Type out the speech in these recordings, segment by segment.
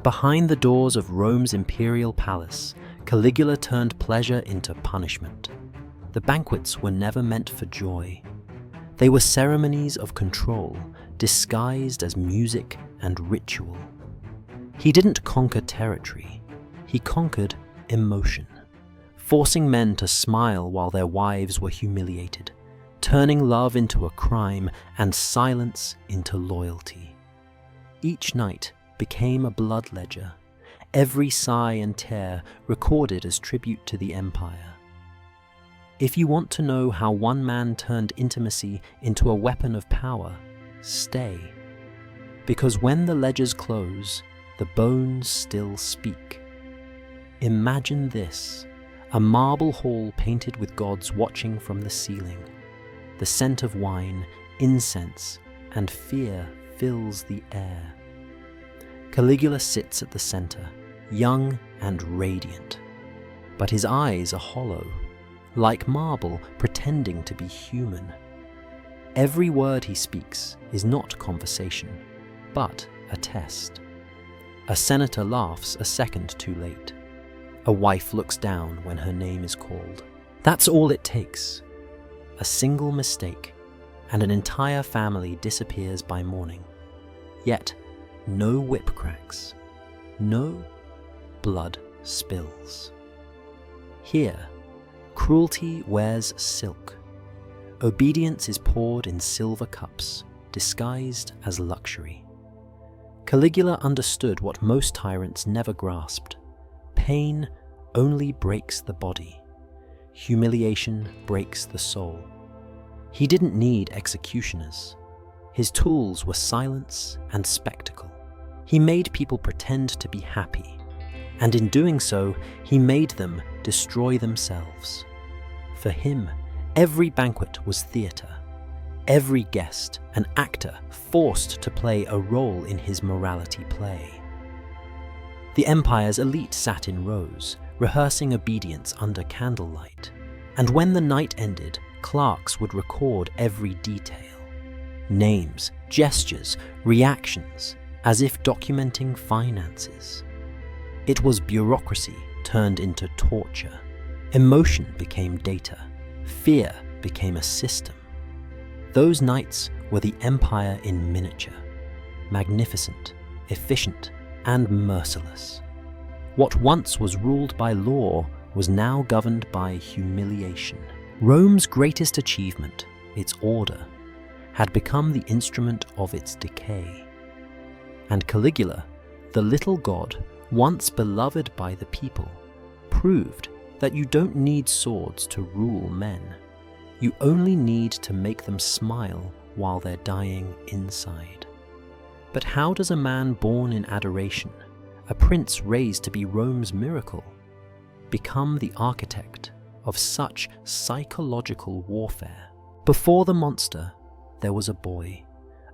Behind the doors of Rome's Imperial palace, Caligula turned pleasure into punishment. The banquets were never meant for joy. They were ceremonies of control, disguised as music and ritual. He didn't conquer territory, he conquered emotion, forcing men to smile while their wives were humiliated, turning love into a crime and silence into loyalty. Each night became a blood ledger, every sigh and tear recorded as tribute to the empire. If you want to know how one man turned intimacy into a weapon of power, stay. Because when the ledgers close, the bones still speak. Imagine this, a marble hall painted with gods watching from the ceiling. The scent of wine, incense, and fear fills the air. Caligula sits at the center, young and radiant. But his eyes are hollow, like marble pretending to be human. Every word he speaks is not conversation, but a test. A senator laughs a second too late. A wife looks down when her name is called. That's all it takes. A single mistake, and an entire family disappears by morning. Yet, no whip cracks, no blood spills. Here, cruelty wears silk. Obedience is poured in silver cups, disguised as luxury. Caligula understood what most tyrants never grasped. Pain only breaks the body. Humiliation breaks the soul. He didn't need executioners. His tools were silence and spectacle. He made people pretend to be happy, and in doing so, he made them destroy themselves. For him, every banquet was theatre, every guest an actor forced to play a role in his morality play. The empire's elite sat in rows, rehearsing obedience under candlelight, and when the night ended, clerks would record every detail. Names, gestures, reactions, as if documenting finances. It was bureaucracy turned into torture. Emotion became data. Fear became a system. Those nights were the empire in miniature, magnificent, efficient, and merciless. What once was ruled by law was now governed by humiliation. Rome's greatest achievement, its order, had become the instrument of its decay. And Caligula, the little god, once beloved by the people, proved that you don't need swords to rule men. You only need to make them smile while they're dying inside. But how does a man born in adoration, a prince raised to be Rome's miracle, become the architect of such psychological warfare? Before the monster, there was a boy,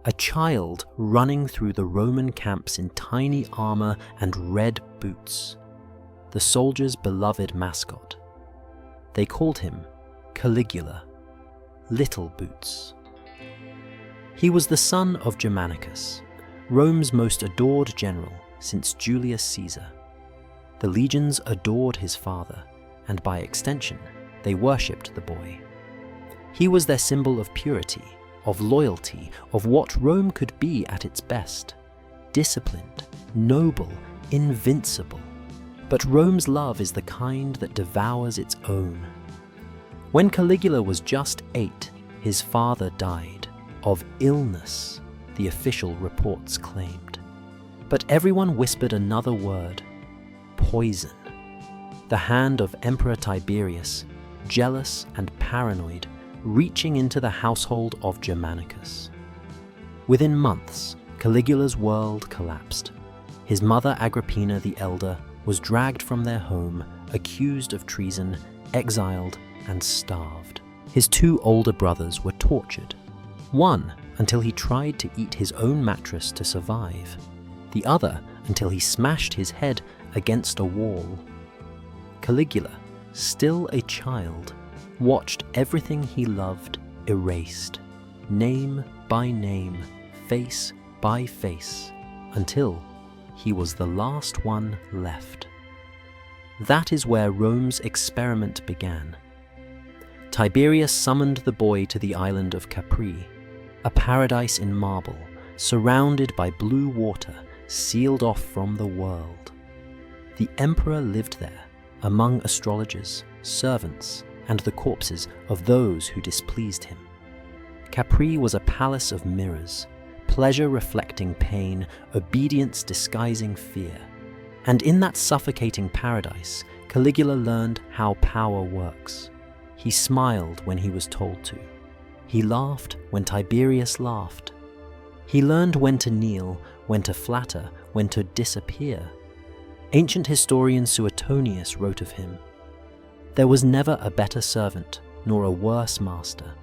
a child running through the Roman camps in tiny armor and red boots, the soldiers' beloved mascot. They called him Caligula, Little Boots. He was the son of Germanicus, Rome's most adored general since Julius Caesar. The legions adored his father, and by extension, they worshipped the boy. He was their symbol of purity, of loyalty, of what Rome could be at its best. Disciplined, noble, invincible. But Rome's love is the kind that devours its own. When Caligula was just 8, his father died of illness, the official reports claimed. But everyone whispered another word: poison. The hand of Emperor Tiberius, jealous and paranoid, reaching into the household of Germanicus. Within months, Caligula's world collapsed. His mother Agrippina the Elder was dragged from their home, accused of treason, exiled, and starved. His 2 older brothers were tortured. One until he tried to eat his own mattress to survive. The other until he smashed his head against a wall. Caligula, still a child, watched everything he loved erased, name by name, face by face, until he was the last one left. That is where Rome's experiment began. Tiberius summoned the boy to the island of Capri, a paradise in marble, surrounded by blue water, sealed off from the world. The emperor lived there, among astrologers, servants, and the corpses of those who displeased him. Capri was a palace of mirrors, pleasure reflecting pain, obedience disguising fear. And in that suffocating paradise, Caligula learned how power works. He smiled when he was told to. He laughed when Tiberius laughed. He learned when to kneel, when to flatter, when to disappear. Ancient historian Suetonius wrote of him, "There was never a better servant, nor a worse master."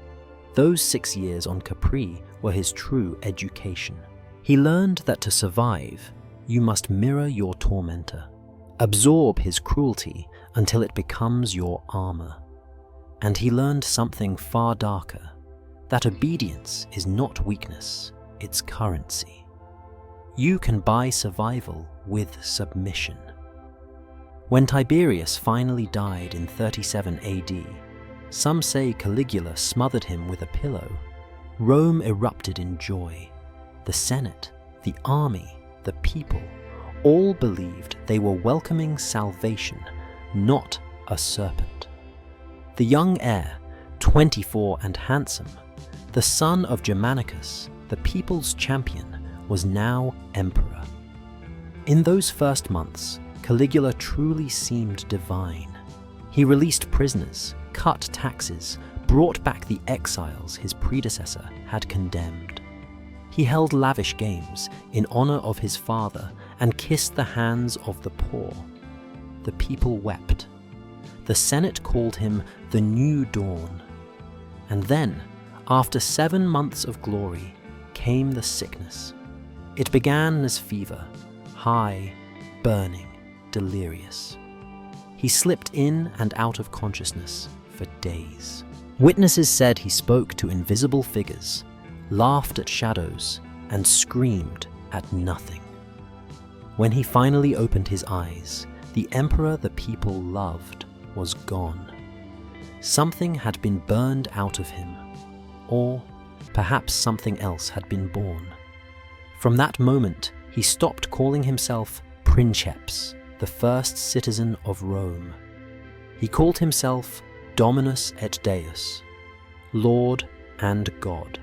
Those 6 years on Capri were his true education. He learned that to survive, you must mirror your tormentor, absorb his cruelty until it becomes your armor. And he learned something far darker, that obedience is not weakness, it's currency. You can buy survival with submission. When Tiberius finally died in 37 AD, some say Caligula smothered him with a pillow. Rome erupted in joy. The Senate, the army, the people, all believed they were welcoming salvation, not a serpent. The young heir, 24 and handsome, the son of Germanicus, the people's champion, was now emperor. In those first months, Caligula truly seemed divine. He released prisoners, cut taxes, brought back the exiles his predecessor had condemned. He held lavish games in honor of his father and kissed the hands of the poor. The people wept. The Senate called him the New Dawn. And then, after 7 months of glory, came the sickness. It began as fever, high, burning, delirious. He slipped in and out of consciousness for days. Witnesses said he spoke to invisible figures, laughed at shadows, and screamed at nothing. When he finally opened his eyes, the emperor the people loved was gone. Something had been burned out of him, or perhaps something else had been born. From that moment, he stopped calling himself Princeps, the first citizen of Rome. He called himself Dominus et Deus, Lord and God.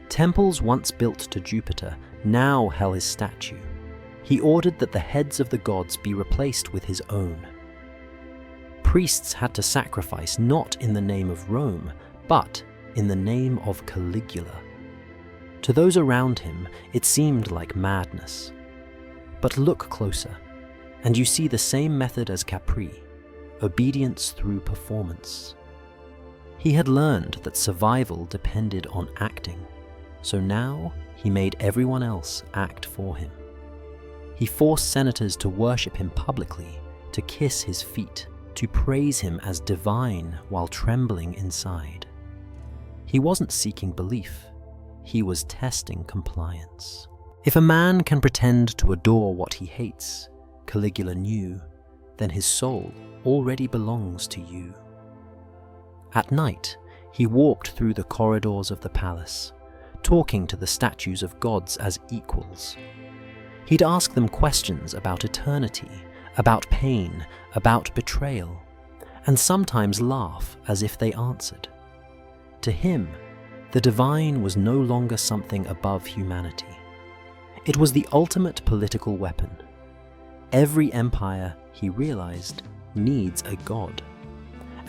Temples once built to Jupiter now held his statue. He ordered that the heads of the gods be replaced with his own. Priests had to sacrifice not in the name of Rome, but in the name of Caligula. To those around him, it seemed like madness. But look closer, and you see the same method as Capri, obedience through performance. He had learned that survival depended on acting, so now he made everyone else act for him. He forced senators to worship him publicly, to kiss his feet, to praise him as divine while trembling inside. He wasn't seeking belief, he was testing compliance. If a man can pretend to adore what he hates, Caligula knew, then his soul already belongs to you. At night, he walked through the corridors of the palace, talking to the statues of gods as equals. He'd ask them questions about eternity, about pain, about betrayal, and sometimes laugh as if they answered. To him, the divine was no longer something above humanity. It was the ultimate political weapon. Every empire, he realized, needs a god.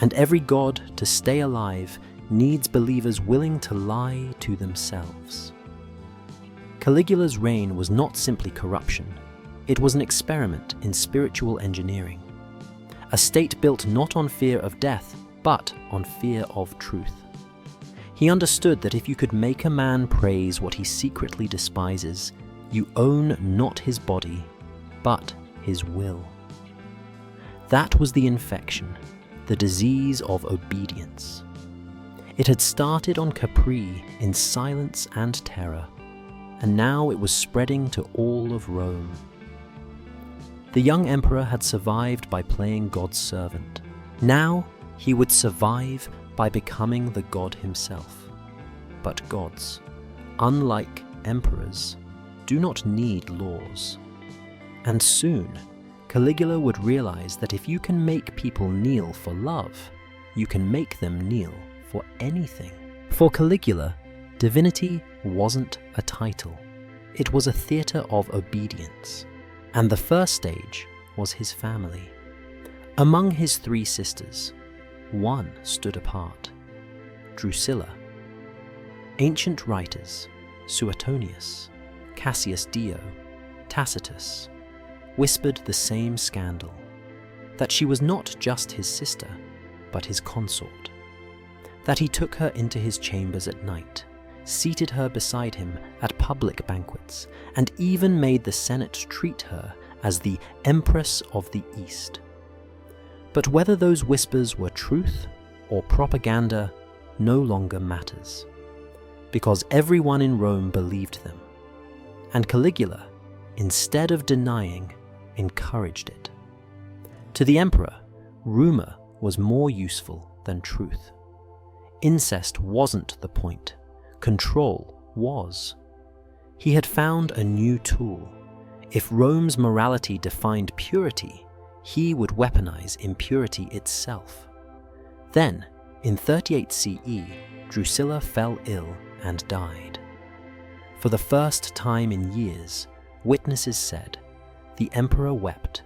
And every god, to stay alive, needs believers willing to lie to themselves. Caligula's reign was not simply corruption. It was an experiment in spiritual engineering. A state built not on fear of death, but on fear of truth. He understood that if you could make a man praise what he secretly despises, you own not his body, but his will. That was the infection, the disease of obedience. It had started on Capri in silence and terror, and now it was spreading to all of Rome. The young emperor had survived by playing God's servant. Now he would survive by becoming the god himself. But gods, unlike emperors, do not need laws. And soon, Caligula would realize that if you can make people kneel for love, you can make them kneel for anything. For Caligula, divinity wasn't a title. It was a theater of obedience. And the first stage was his family. Among his 3 sisters, one stood apart: Drusilla. Ancient writers, Suetonius, Cassius Dio, Tacitus, whispered the same scandal, that she was not just his sister, but his consort, that he took her into his chambers at night, seated her beside him at public banquets, and even made the Senate treat her as the Empress of the East. But whether those whispers were truth or propaganda no longer matters, because everyone in Rome believed them, and Caligula, instead of denying, encouraged it. To the emperor, rumor was more useful than truth. Incest wasn't the point. Control was. He had found a new tool. If Rome's morality defined purity, he would weaponize impurity itself. Then, in 38 CE, Drusilla fell ill and died. For the first time in years, witnesses said, the emperor wept.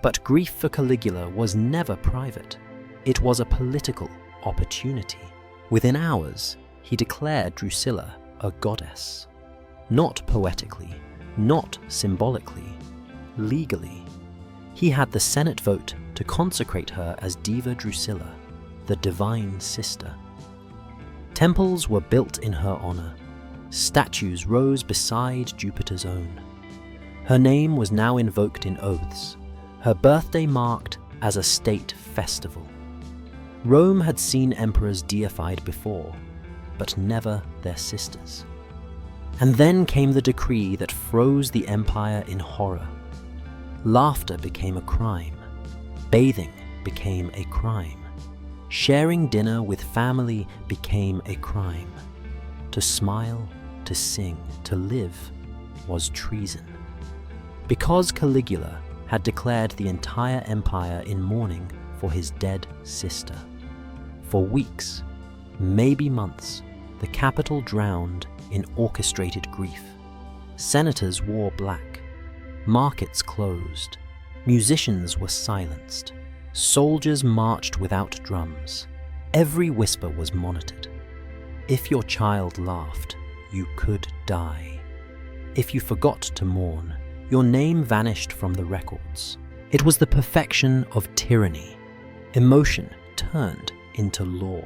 But grief for Caligula was never private. It was a political opportunity. Within hours, he declared Drusilla a goddess. Not poetically, not symbolically, legally. He had the Senate vote to consecrate her as Diva Drusilla, the divine sister. Temples were built in her honor. Statues rose beside Jupiter's own. Her name was now invoked in oaths, her birthday marked as a state festival. Rome had seen emperors deified before, but never their sisters. And then came the decree that froze the empire in horror. Laughter became a crime. Bathing became a crime. Sharing dinner with family became a crime. To smile, to sing, to live was treason. Because Caligula had declared the entire empire in mourning for his dead sister. For weeks, maybe months, the capital drowned in orchestrated grief. Senators wore black, markets closed, musicians were silenced, soldiers marched without drums. Every whisper was monitored. If your child laughed, you could die. If you forgot to mourn, your name vanished from the records. It was the perfection of tyranny. Emotion turned into law.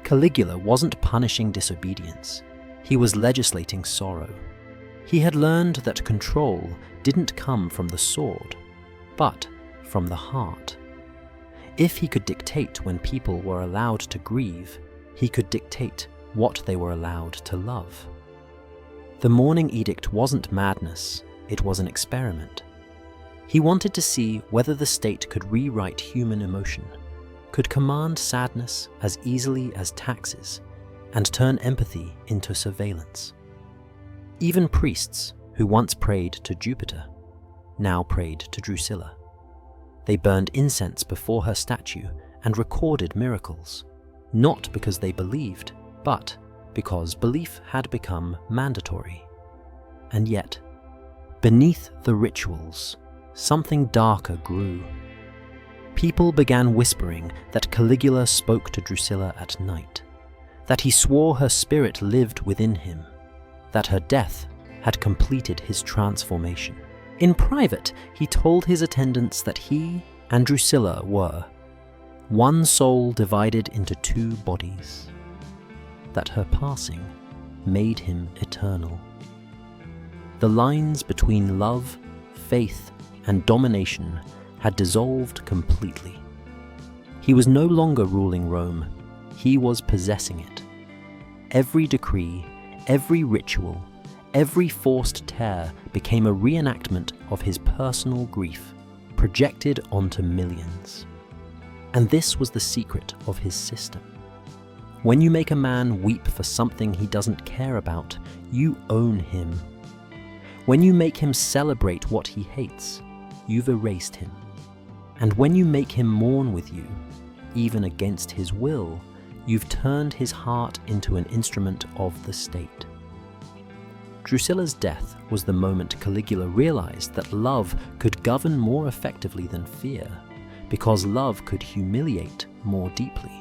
Caligula wasn't punishing disobedience. He was legislating sorrow. He had learned that control didn't come from the sword, but from the heart. If he could dictate when people were allowed to grieve, he could dictate what they were allowed to love. The mourning edict wasn't madness, it was an experiment. He wanted to see whether the state could rewrite human emotion, could command sadness as easily as taxes, and turn empathy into surveillance. Even priests, who once prayed to Jupiter, now prayed to Drusilla. They burned incense before her statue and recorded miracles, not because they believed, but because belief had become mandatory. And yet, beneath the rituals, something darker grew. People began whispering that Caligula spoke to Drusilla at night, that he swore her spirit lived within him, that her death had completed his transformation. In private, he told his attendants that he and Drusilla were one soul divided into 2 bodies, that her passing made him eternal. The lines between love, faith, and domination had dissolved completely. He was no longer ruling Rome, he was possessing it. Every decree, every ritual, Every forced tear became a reenactment of his personal grief, projected onto millions. And this was the secret of his system. When you make a man weep for something he doesn't care about, you own him. When you make him celebrate what he hates, you've erased him. And when you make him mourn with you, even against his will, you've turned his heart into an instrument of the state. Drusilla's death was the moment Caligula realized that love could govern more effectively than fear, because love could humiliate more deeply.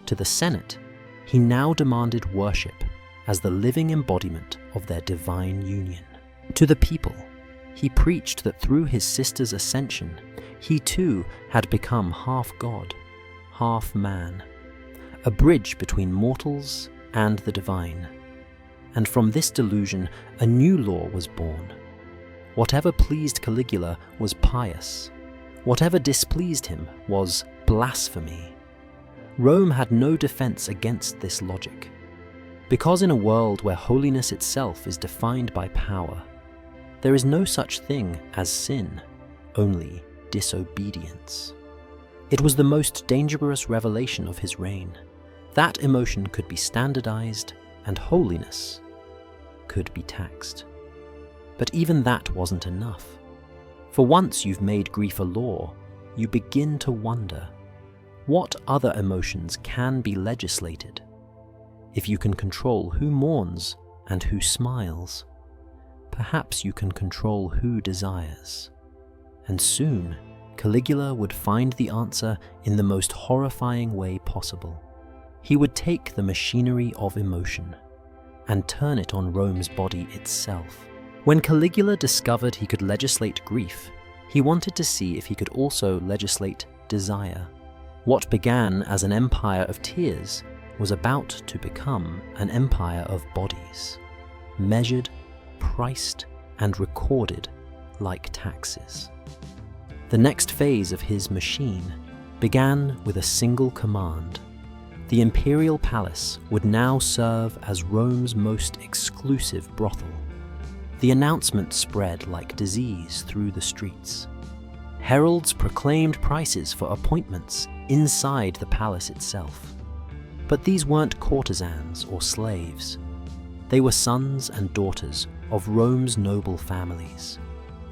To the Senate, he now demanded worship as the living embodiment of their divine union. To the people, he preached that through his sister's ascension, he too had become half god, half man, a bridge between mortals and the divine. And from this delusion, a new law was born. Whatever pleased Caligula was pious. Whatever displeased him was blasphemy. Rome had no defense against this logic. Because in a world where holiness itself is defined by power, there is no such thing as sin, only disobedience. It was the most dangerous revelation of his reign. That emotion could be standardized, and holiness could be taxed. But even that wasn't enough. For once you've made grief a law, you begin to wonder, what other emotions can be legislated? If you can control who mourns and who smiles, perhaps you can control who desires. And soon, Caligula would find the answer in the most horrifying way possible. He would take the machinery of emotion and turn it on Rome's body itself. When Caligula discovered he could legislate grief, he wanted to see if he could also legislate desire. What began as an empire of tears was about to become an empire of bodies, measured, priced, and recorded like taxes. The next phase of his machine began with a single command. The Imperial Palace would now serve as Rome's most exclusive brothel. The announcement spread like disease through the streets. Heralds proclaimed prices for appointments inside the palace itself. But these weren't courtesans or slaves. They were sons and daughters of Rome's noble families,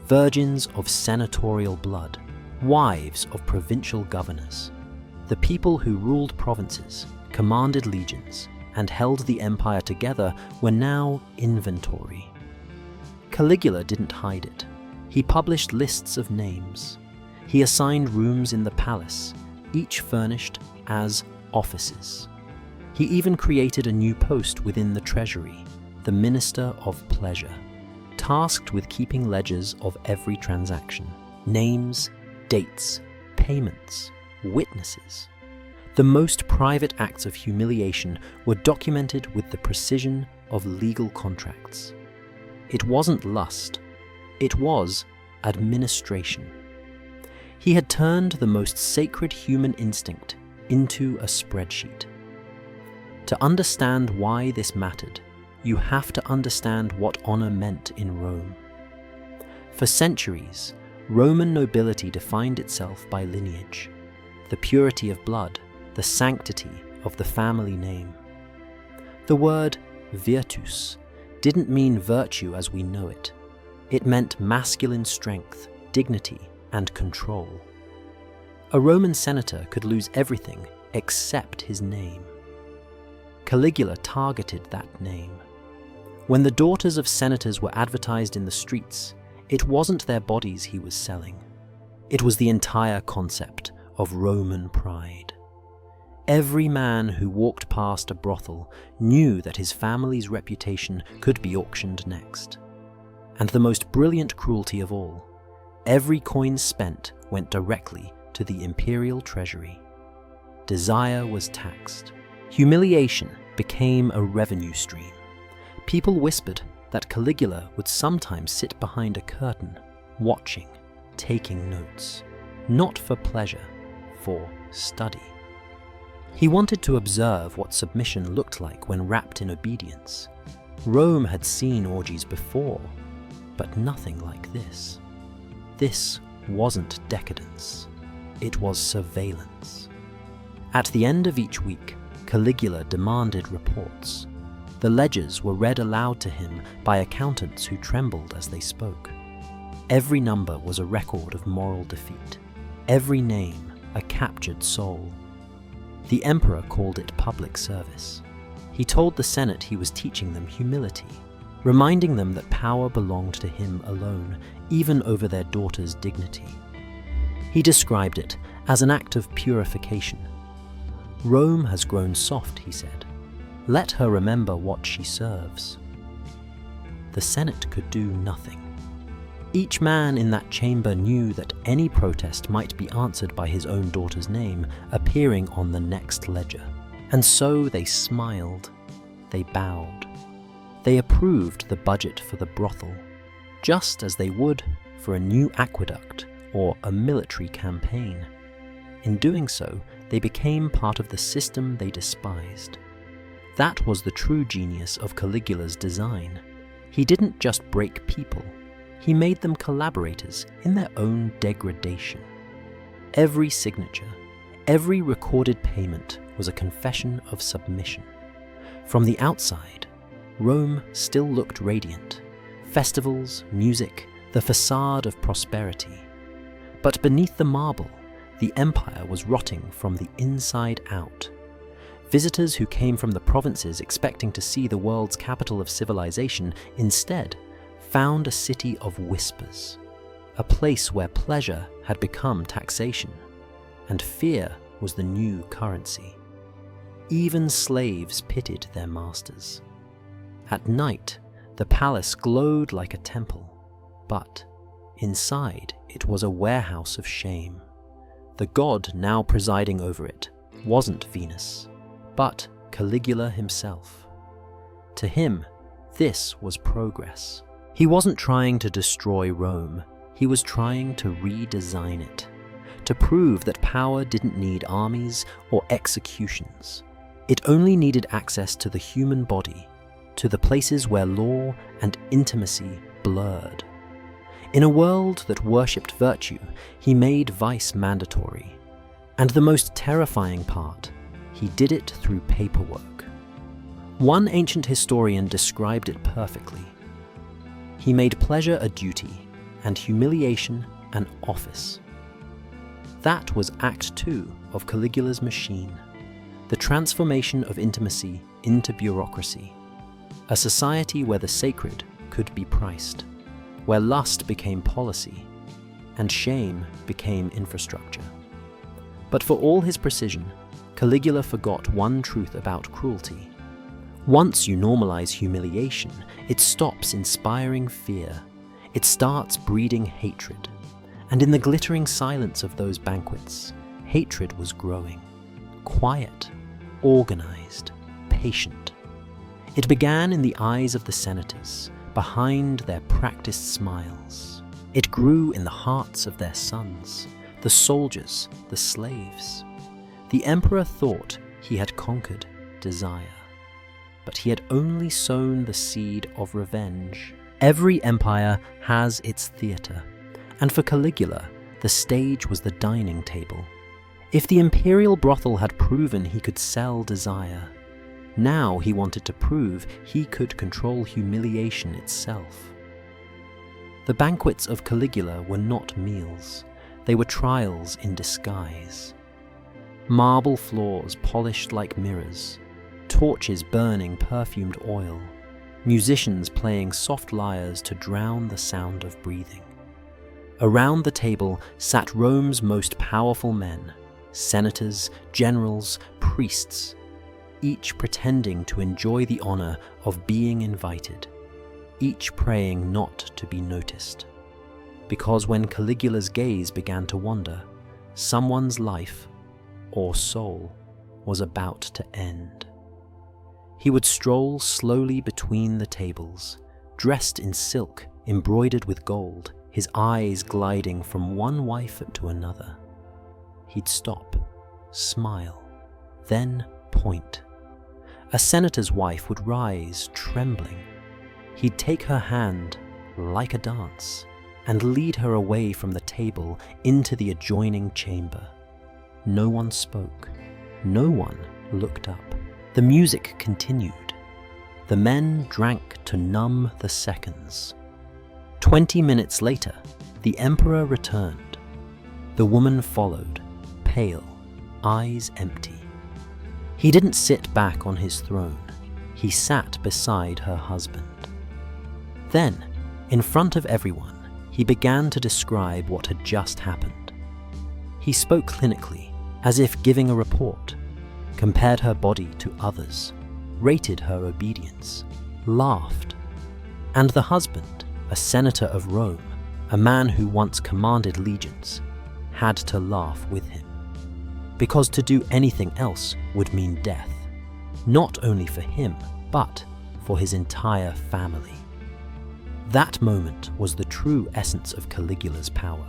virgins of senatorial blood, wives of provincial governors. The people who ruled provinces, commanded legions, and held the empire together were now inventory. Caligula didn't hide it. He published lists of names. He assigned rooms in the palace, each furnished as offices. He even created a new post within the treasury, the Minister of Pleasure, tasked with keeping ledgers of every transaction, names, dates, payments, witnesses. The most private acts of humiliation were documented with the precision of legal contracts. It wasn't lust, it was administration. He had turned the most sacred human instinct into a spreadsheet. To understand why this mattered, you have to understand what honor meant in Rome. For centuries, Roman nobility defined itself by lineage, the purity of blood, the sanctity of the family name. The word virtus didn't mean virtue as we know it. It meant masculine strength, dignity, and control. A Roman senator could lose everything except his name. Caligula targeted that name. When the daughters of senators were advertised in the streets, it wasn't their bodies he was selling. It was the entire concept of Roman pride. Every man who walked past a brothel knew that his family's reputation could be auctioned next. And the most brilliant cruelty of all, every coin spent went directly to the imperial treasury. Desire was taxed. Humiliation became a revenue stream. People whispered that Caligula would sometimes sit behind a curtain, watching, taking notes, not for pleasure, for study. He wanted to observe what submission looked like when wrapped in obedience. Rome had seen orgies before, but nothing like this. This wasn't decadence, it was surveillance. At the end of each week, Caligula demanded reports. The ledgers were read aloud to him by accountants who trembled as they spoke. Every number was a record of moral defeat, every name a captured soul. The emperor called it public service. He told the Senate he was teaching them humility, reminding them that power belonged to him alone, even over their daughter's dignity. He described it as an act of purification. Rome has grown soft, he said. Let her remember what she serves. The Senate could do nothing. Each man in that chamber knew that any protest might be answered by his own daughter's name appearing on the next ledger. And so they smiled, they bowed. They approved the budget for the brothel, just as they would for a new aqueduct or a military campaign. In doing so, they became part of the system they despised. That was the true genius of Caligula's design. He didn't just break people, he made them collaborators in their own degradation. Every signature, every recorded payment was a confession of submission. From the outside, Rome still looked radiant. Festivals, music, the facade of prosperity. But beneath the marble, the empire was rotting from the inside out. Visitors who came from the provinces expecting to see the world's capital of civilization instead found a city of whispers, a place where pleasure had become taxation, and fear was the new currency. Even slaves pitied their masters. At night, the palace glowed like a temple, but inside it was a warehouse of shame. The god now presiding over it wasn't Venus, but Caligula himself. To him, this was progress. He wasn't trying to destroy Rome, he was trying to redesign it, to prove that power didn't need armies or executions. It only needed access to the human body, to the places where law and intimacy blurred. In a world that worshipped virtue, he made vice mandatory. And the most terrifying part, he did it through paperwork. One ancient historian described it perfectly. He made pleasure a duty and humiliation an office. That was Act 2 of Caligula's machine, the transformation of intimacy into bureaucracy, a society where the sacred could be priced, where lust became policy, and shame became infrastructure. But for all his precision, Caligula forgot one truth about cruelty. Once you normalize humiliation, it stops inspiring fear. It starts breeding hatred. And in the glittering silence of those banquets, hatred was growing. Quiet, organized, patient. It began in the eyes of the senators, behind their practiced smiles. It grew in the hearts of their sons, the soldiers, the slaves. The emperor thought he had conquered desire, but he had only sown the seed of revenge. Every empire has its theater, and for Caligula, the stage was the dining table. If the imperial brothel had proven he could sell desire, now he wanted to prove he could control humiliation itself. The banquets of Caligula were not meals, they were trials in disguise. Marble floors polished like mirrors, torches burning perfumed oil, musicians playing soft lyres to drown the sound of breathing. Around the table sat Rome's most powerful men, senators, generals, priests, each pretending to enjoy the honor of being invited, each praying not to be noticed. Because when Caligula's gaze began to wander, someone's life or soul was about to end. He would stroll slowly between the tables, dressed in silk embroidered with gold, his eyes gliding from one wife to another. He'd stop, smile, then point. A senator's wife would rise, trembling. He'd take her hand, like a dance, and lead her away from the table into the adjoining chamber. No one spoke. No one looked up. The music continued. The men drank to numb the seconds. 20 minutes later, the emperor returned. The woman followed, pale, eyes empty. He didn't sit back on his throne. He sat beside her husband. Then, in front of everyone, he began to describe what had just happened. He spoke clinically, as if giving a report, compared her body to others, rated her obedience, laughed. And the husband, a senator of Rome, a man who once commanded legions, had to laugh with him. Because to do anything else would mean death, not only for him, but for his entire family. That moment was the true essence of Caligula's power,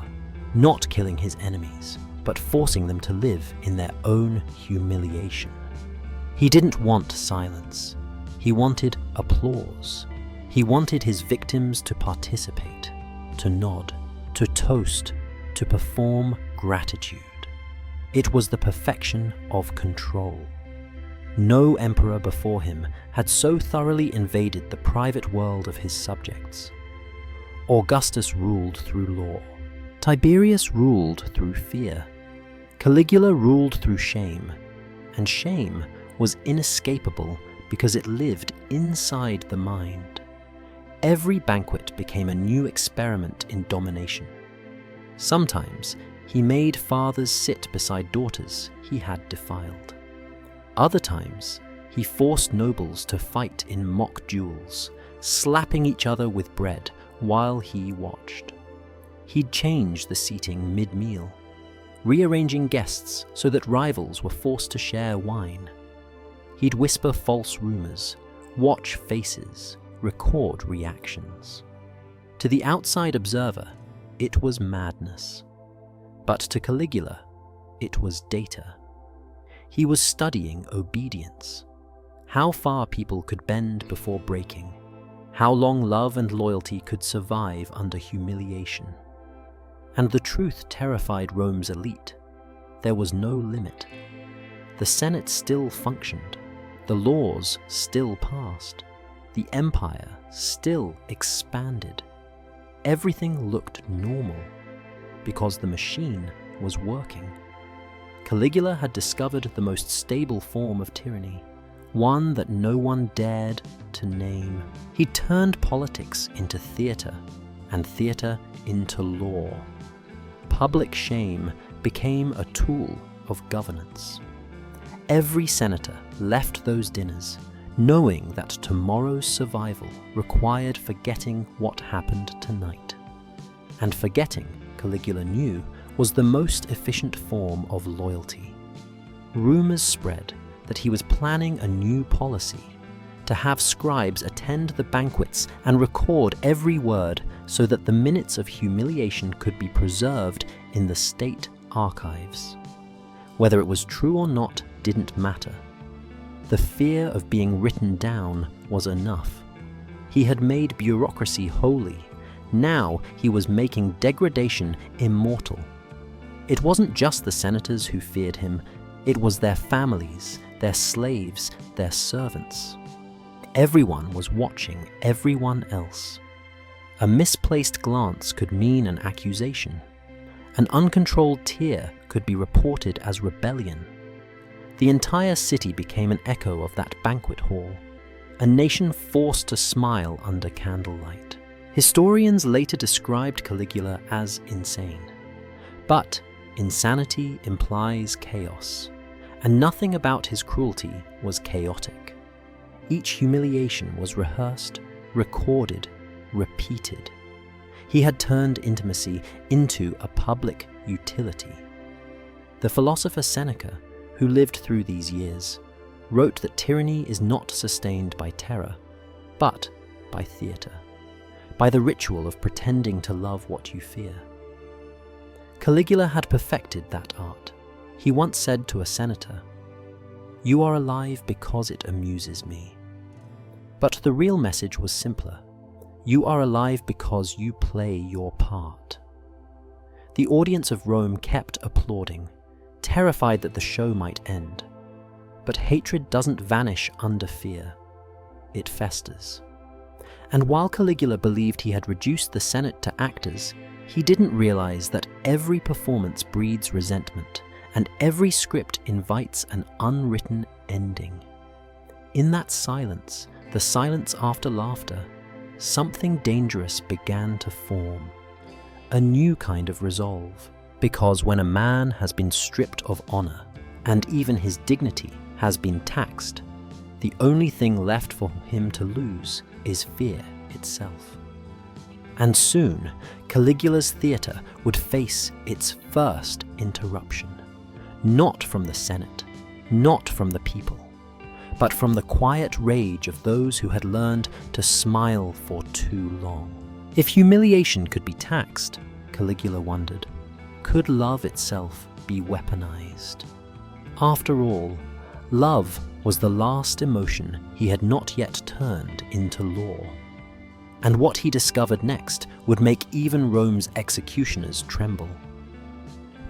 not killing his enemies, but forcing them to live in their own humiliation. He didn't want silence. He wanted applause. He wanted his victims to participate, to nod, to toast, to perform gratitude. It was the perfection of control. No emperor before him had so thoroughly invaded the private world of his subjects. Augustus ruled through law. Tiberius ruled through fear. Caligula ruled through shame, and shame was inescapable because it lived inside the mind. Every banquet became a new experiment in domination. Sometimes he made fathers sit beside daughters he had defiled. Other times, he forced nobles to fight in mock duels, slapping each other with bread while he watched. He'd change the seating mid-meal, rearranging guests so that rivals were forced to share wine. He'd whisper false rumors, watch faces, record reactions. To the outside observer, it was madness. But to Caligula, it was data. He was studying obedience, how far people could bend before breaking, how long love and loyalty could survive under humiliation. And the truth terrified Rome's elite. There was no limit. The Senate still functioned, the laws still passed, the empire still expanded. Everything looked normal, because the machine was working. Caligula had discovered the most stable form of tyranny, one that no one dared to name. He turned politics into theatre, and theatre into law. Public shame became a tool of governance. Every senator left those dinners knowing that tomorrow's survival required forgetting what happened tonight. And forgetting, Caligula knew, was the most efficient form of loyalty. Rumors spread that he was planning a new policy, to have scribes attend the banquets and record every word so that the minutes of humiliation could be preserved in the state archives. Whether it was true or not didn't matter. The fear of being written down was enough. He had made bureaucracy holy. Now he was making degradation immortal. It wasn't just the senators who feared him, it was their families, their slaves, their servants. Everyone was watching everyone else. A misplaced glance could mean an accusation. An uncontrolled tear could be reported as rebellion. The entire city became an echo of that banquet hall, a nation forced to smile under candlelight. Historians later described Caligula as insane. But insanity implies chaos, and nothing about his cruelty was chaotic. Each humiliation was rehearsed, recorded, repeated. He had turned intimacy into a public utility. The philosopher Seneca, who lived through these years, wrote that tyranny is not sustained by terror, but by theatre, by the ritual of pretending to love what you fear. Caligula had perfected that art. He once said to a senator, You are alive because it amuses me. But the real message was simpler. You are alive because you play your part. The audience of Rome kept applauding, terrified that the show might end. But hatred doesn't vanish under fear. It festers. And while Caligula believed he had reduced the Senate to actors, he didn't realize that every performance breeds resentment, and every script invites an unwritten ending. In that silence, the silence after laughter, something dangerous began to form. A new kind of resolve. Because when a man has been stripped of honor, and even his dignity has been taxed, the only thing left for him to lose is fear itself. And soon, Caligula's theatre would face its first interruption. Not from the Senate, not from the people, but from the quiet rage of those who had learned to smile for too long. If humiliation could be taxed, Caligula wondered, could love itself be weaponized? After all, love was the last emotion he had not yet turned into law. And what he discovered next would make even Rome's executioners tremble.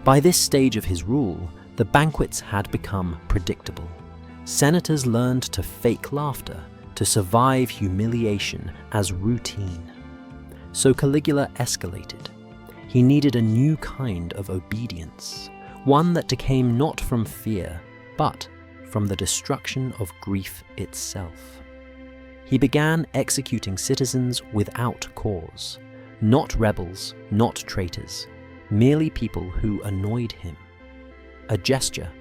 By this stage of his rule, the banquets had become predictable. Senators learned to fake laughter, to survive humiliation as routine. So Caligula escalated. He needed a new kind of obedience, one that came not from fear, but from the destruction of grief itself. He began executing citizens without cause, not rebels, not traitors, merely people who annoyed him. A gesture,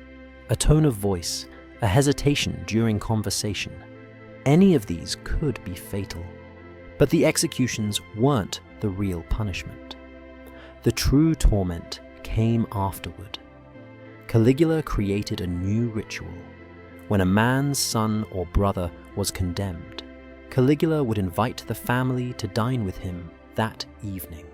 a tone of voice, a hesitation during conversation, any of these could be fatal. But the executions weren't the real punishment. The true torment came afterward. Caligula created a new ritual. When a man's son or brother was condemned, Caligula would invite the family to dine with him that evening.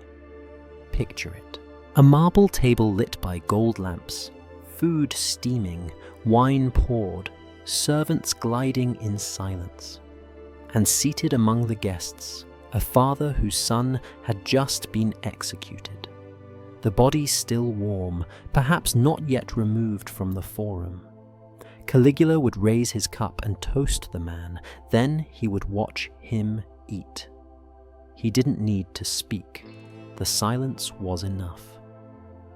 Picture it. A marble table lit by gold lamps, food steaming, wine poured, servants gliding in silence. And seated among the guests, a father whose son had just been executed. The body still warm, perhaps not yet removed from the forum. Caligula would raise his cup and toast the man, then he would watch him eat. He didn't need to speak. The silence was enough.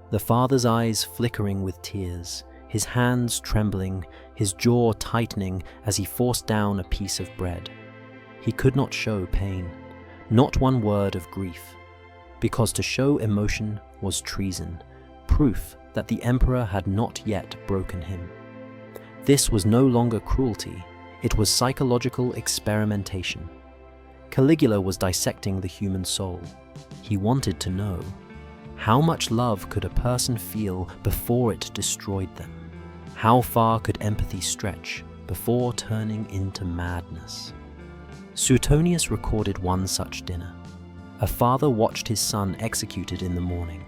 The father's eyes flickering with tears, his hands trembling, his jaw tightening as he forced down a piece of bread. He could not show pain, not one word of grief, because to show emotion was treason, proof that the emperor had not yet broken him. This was no longer cruelty, it was psychological experimentation. Caligula was dissecting the human soul. He wanted to know, how much love could a person feel before it destroyed them? How far could empathy stretch before turning into madness? Suetonius recorded one such dinner. A father watched his son executed in the morning,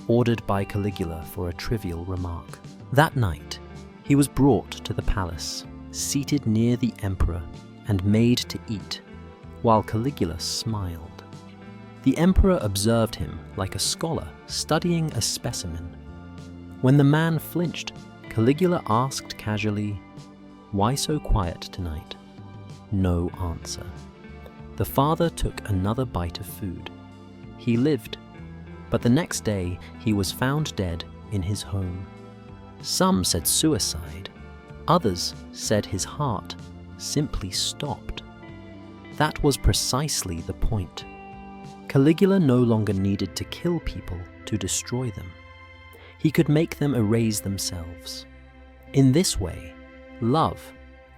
ordered by Caligula for a trivial remark. That night, he was brought to the palace, seated near the emperor, and made to eat, while Caligula smiled. The emperor observed him like a scholar studying a specimen. When the man flinched, Caligula asked casually, "Why so quiet tonight?" No answer. The father took another bite of food. He lived, but the next day he was found dead in his home. Some said suicide, others said his heart simply stopped. That was precisely the point. Caligula no longer needed to kill people to destroy them. He could make them erase themselves. In this way, love,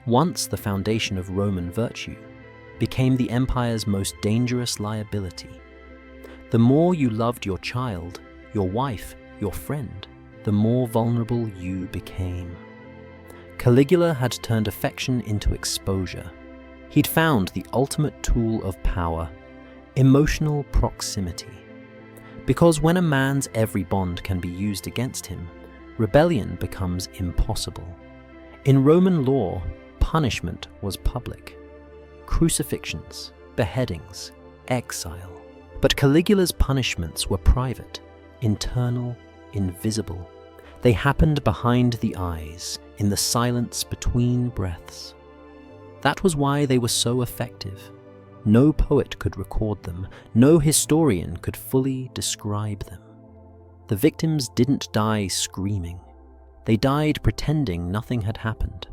once the foundation of Roman virtue, became the empire's most dangerous liability. The more you loved your child, your wife, your friend, the more vulnerable you became. Caligula had turned affection into exposure. He'd found the ultimate tool of power, emotional proximity. Because when a man's every bond can be used against him, rebellion becomes impossible. In Roman law, punishment was public. Crucifixions, beheadings, exile. But Caligula's punishments were private, internal, invisible. They happened behind the eyes, in the silence between breaths. That was why they were so effective. No poet could record them, no historian could fully describe them. The victims didn't die screaming. They died pretending nothing had happened.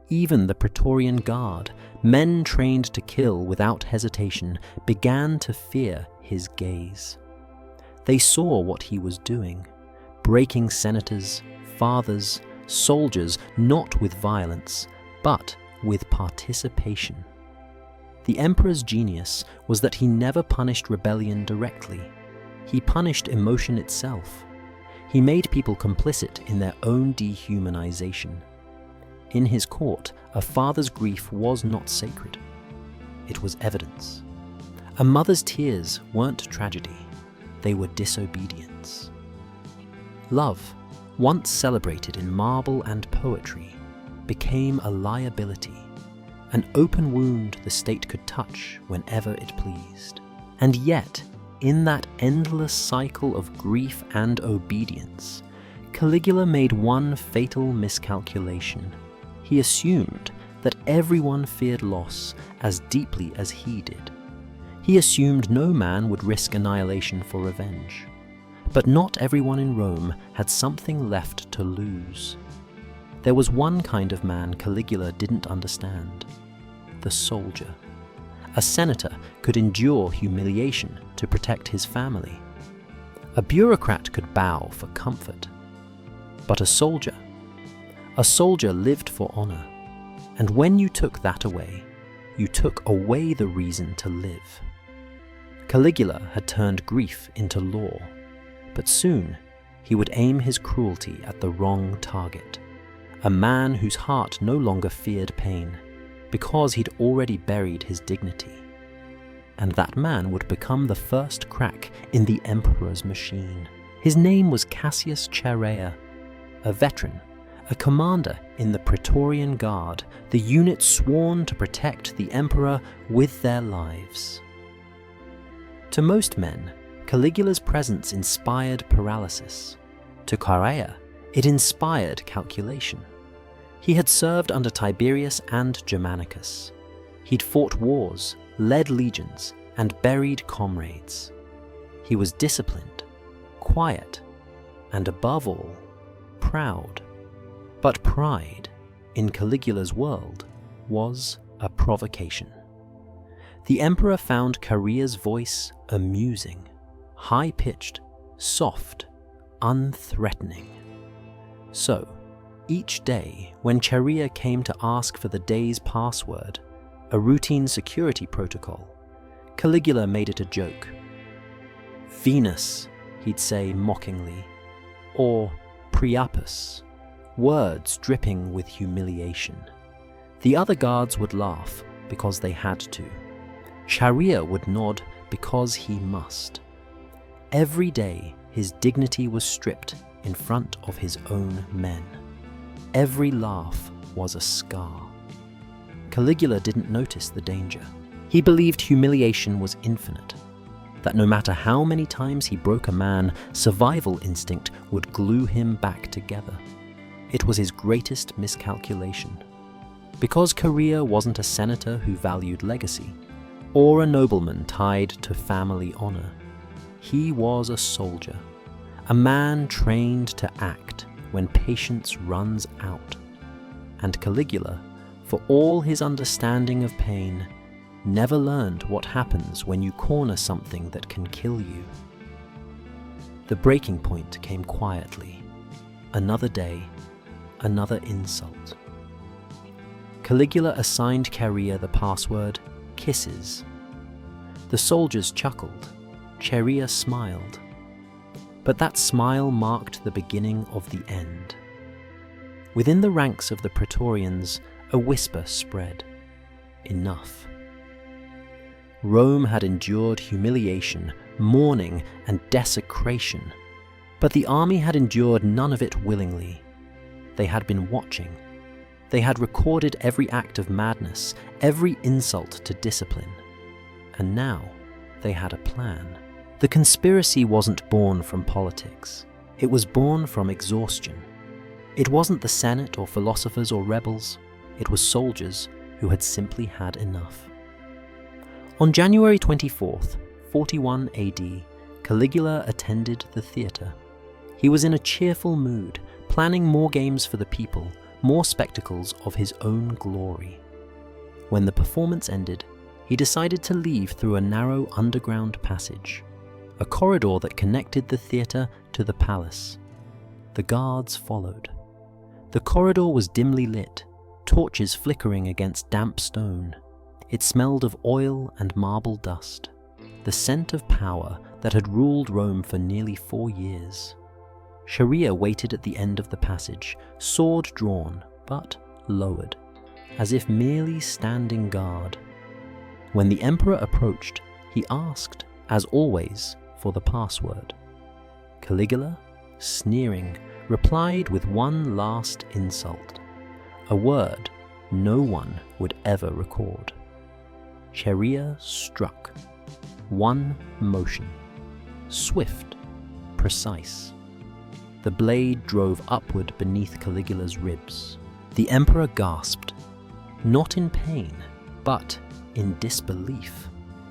Even the Praetorian Guard, men trained to kill without hesitation, began to fear his gaze. They saw what he was doing, breaking senators, fathers, soldiers, not with violence, but with participation. The emperor's genius was that he never punished rebellion directly. He punished emotion itself. He made people complicit in their own dehumanization. In his court, a father's grief was not sacred. It was evidence. A mother's tears weren't tragedy. They were disobedience. Love, once celebrated in marble and poetry, became a liability, an open wound the state could touch whenever it pleased. And yet, in that endless cycle of grief and obedience, Caligula made one fatal miscalculation. He assumed that everyone feared loss as deeply as he did. He assumed no man would risk annihilation for revenge. But not everyone in Rome had something left to lose. There was one kind of man Caligula didn't understand: the soldier. A senator could endure humiliation to protect his family. A bureaucrat could bow for comfort. But a soldier lived for honor. And when you took that away, you took away the reason to live. Caligula had turned grief into law. But soon, he would aim his cruelty at the wrong target, a man whose heart no longer feared pain, because he'd already buried his dignity. And that man would become the first crack in the emperor's machine. His name was Cassius Chaerea, a veteran, a commander in the Praetorian Guard, the unit sworn to protect the emperor with their lives. To most men, Caligula's presence inspired paralysis. To Chaerea, it inspired calculation. He had served under Tiberius and Germanicus. He'd fought wars, led legions, and buried comrades. He was disciplined, quiet, and above all, proud. But pride, in Caligula's world, was a provocation. The emperor found Chaerea's voice amusing, high-pitched, soft, unthreatening. So, each day when Chaerea came to ask for the day's password, a routine security protocol, Caligula made it a joke. Venus, he'd say mockingly, or Priapus, words dripping with humiliation. The other guards would laugh because they had to. Chaerea would nod because he must. Every day, his dignity was stripped in front of his own men. Every laugh was a scar. Caligula didn't notice the danger. He believed humiliation was infinite, that no matter how many times he broke a man, survival instinct would glue him back together. It was his greatest miscalculation. Because Chaerea wasn't a senator who valued legacy, or a nobleman tied to family honor. He was a soldier, a man trained to act when patience runs out. And Caligula, for all his understanding of pain, never learned what happens when you corner something that can kill you. The breaking point came quietly. Another day, another insult. Caligula assigned Chaerea the password, kisses. The soldiers chuckled. Chaerea smiled. But that smile marked the beginning of the end. Within the ranks of the Praetorians, a whisper spread. Enough. Rome had endured humiliation, mourning, and desecration, but the army had endured none of it willingly. They had been watching, They had recorded every act of madness, every insult to discipline. And now they had a plan. The conspiracy wasn't born from politics. It was born from exhaustion. It wasn't the Senate or philosophers or rebels. It was soldiers who had simply had enough. On January 24th, 41 AD, Caligula attended the theatre. He was in a cheerful mood, planning more games for the people, more spectacles of his own glory. When the performance ended, he decided to leave through a narrow underground passage, a corridor that connected the theatre to the palace. The guards followed. The corridor was dimly lit, torches flickering against damp stone. It smelled of oil and marble dust, the scent of power that had ruled Rome for nearly 4 years. Sharia waited at the end of the passage, sword drawn, but lowered, as if merely standing guard. When the emperor approached, he asked, as always, for the password. Caligula, sneering, replied with one last insult, a word no one would ever record. Sharia struck. One motion. Swift, precise. The blade drove upward beneath Caligula's ribs. The emperor gasped, not in pain, but in disbelief.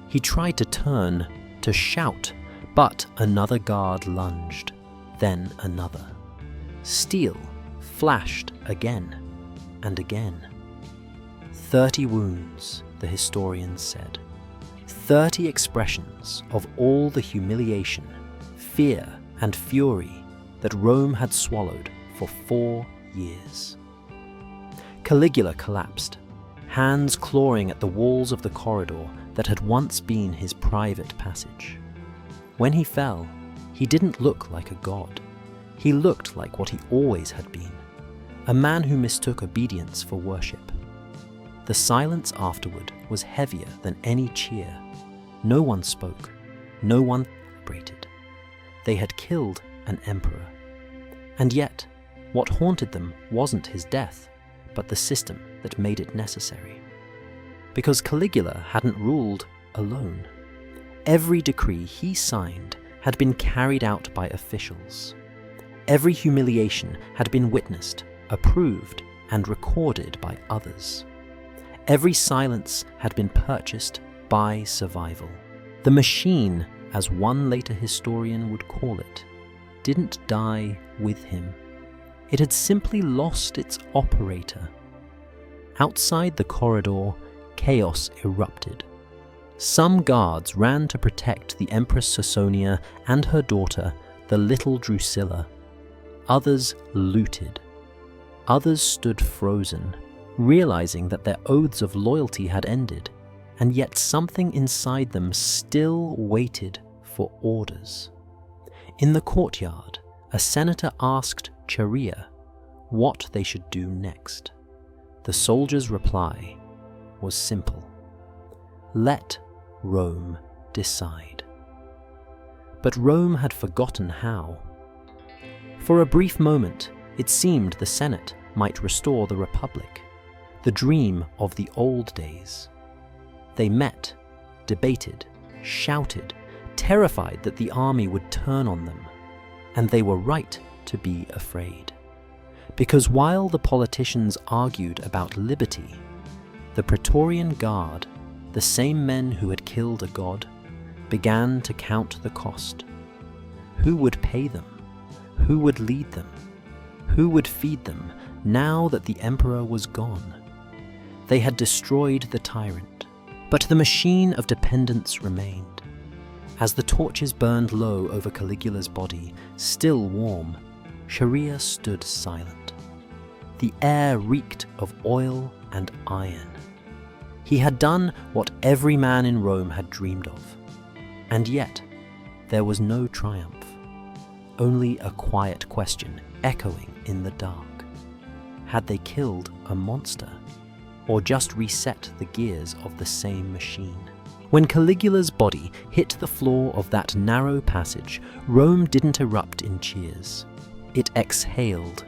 He tried to turn, to shout, but another guard lunged, then another. Steel flashed again and again. 30 wounds, the historians said. 30 expressions of all the humiliation, fear, and fury that Rome had swallowed for 4 years. Caligula collapsed, hands clawing at the walls of the corridor that had once been his private passage. When he fell, he didn't look like a god. He looked like what he always had been, a man who mistook obedience for worship. The silence afterward was heavier than any cheer. No one spoke. No one celebrated. They had killed an emperor. And yet, what haunted them wasn't his death, but the system that made it necessary. Because Caligula hadn't ruled alone. Every decree he signed had been carried out by officials. Every humiliation had been witnessed, approved, and recorded by others. Every silence had been purchased by survival. The machine, as one later historian would call it, didn't die with him. It had simply lost its operator. Outside the corridor, chaos erupted. Some guards ran to protect the Empress Caesonia and her daughter, the little Drusilla. Others looted. Others stood frozen, realizing that their oaths of loyalty had ended, and yet something inside them still waited for orders. In the courtyard, a senator asked Charia what they should do next. The soldier's reply was simple: let Rome decide. But Rome had forgotten how. For a brief moment, it seemed the Senate might restore the Republic, the dream of the old days. They met, debated, shouted, terrified that the army would turn on them, and they were right to be afraid. Because while the politicians argued about liberty, the Praetorian Guard, the same men who had killed a god, began to count the cost. Who would pay them? Who would lead them? Who would feed them now that the emperor was gone? They had destroyed the tyrant, but the machine of dependence remained. As the torches burned low over Caligula's body, still warm, Sharia stood silent. The air reeked of oil and iron. He had done what every man in Rome had dreamed of. And yet, there was no triumph. Only a quiet question echoing in the dark. Had they killed a monster? Or just reset the gears of the same machine? When Caligula's body hit the floor of that narrow passage, Rome didn't erupt in cheers. It exhaled,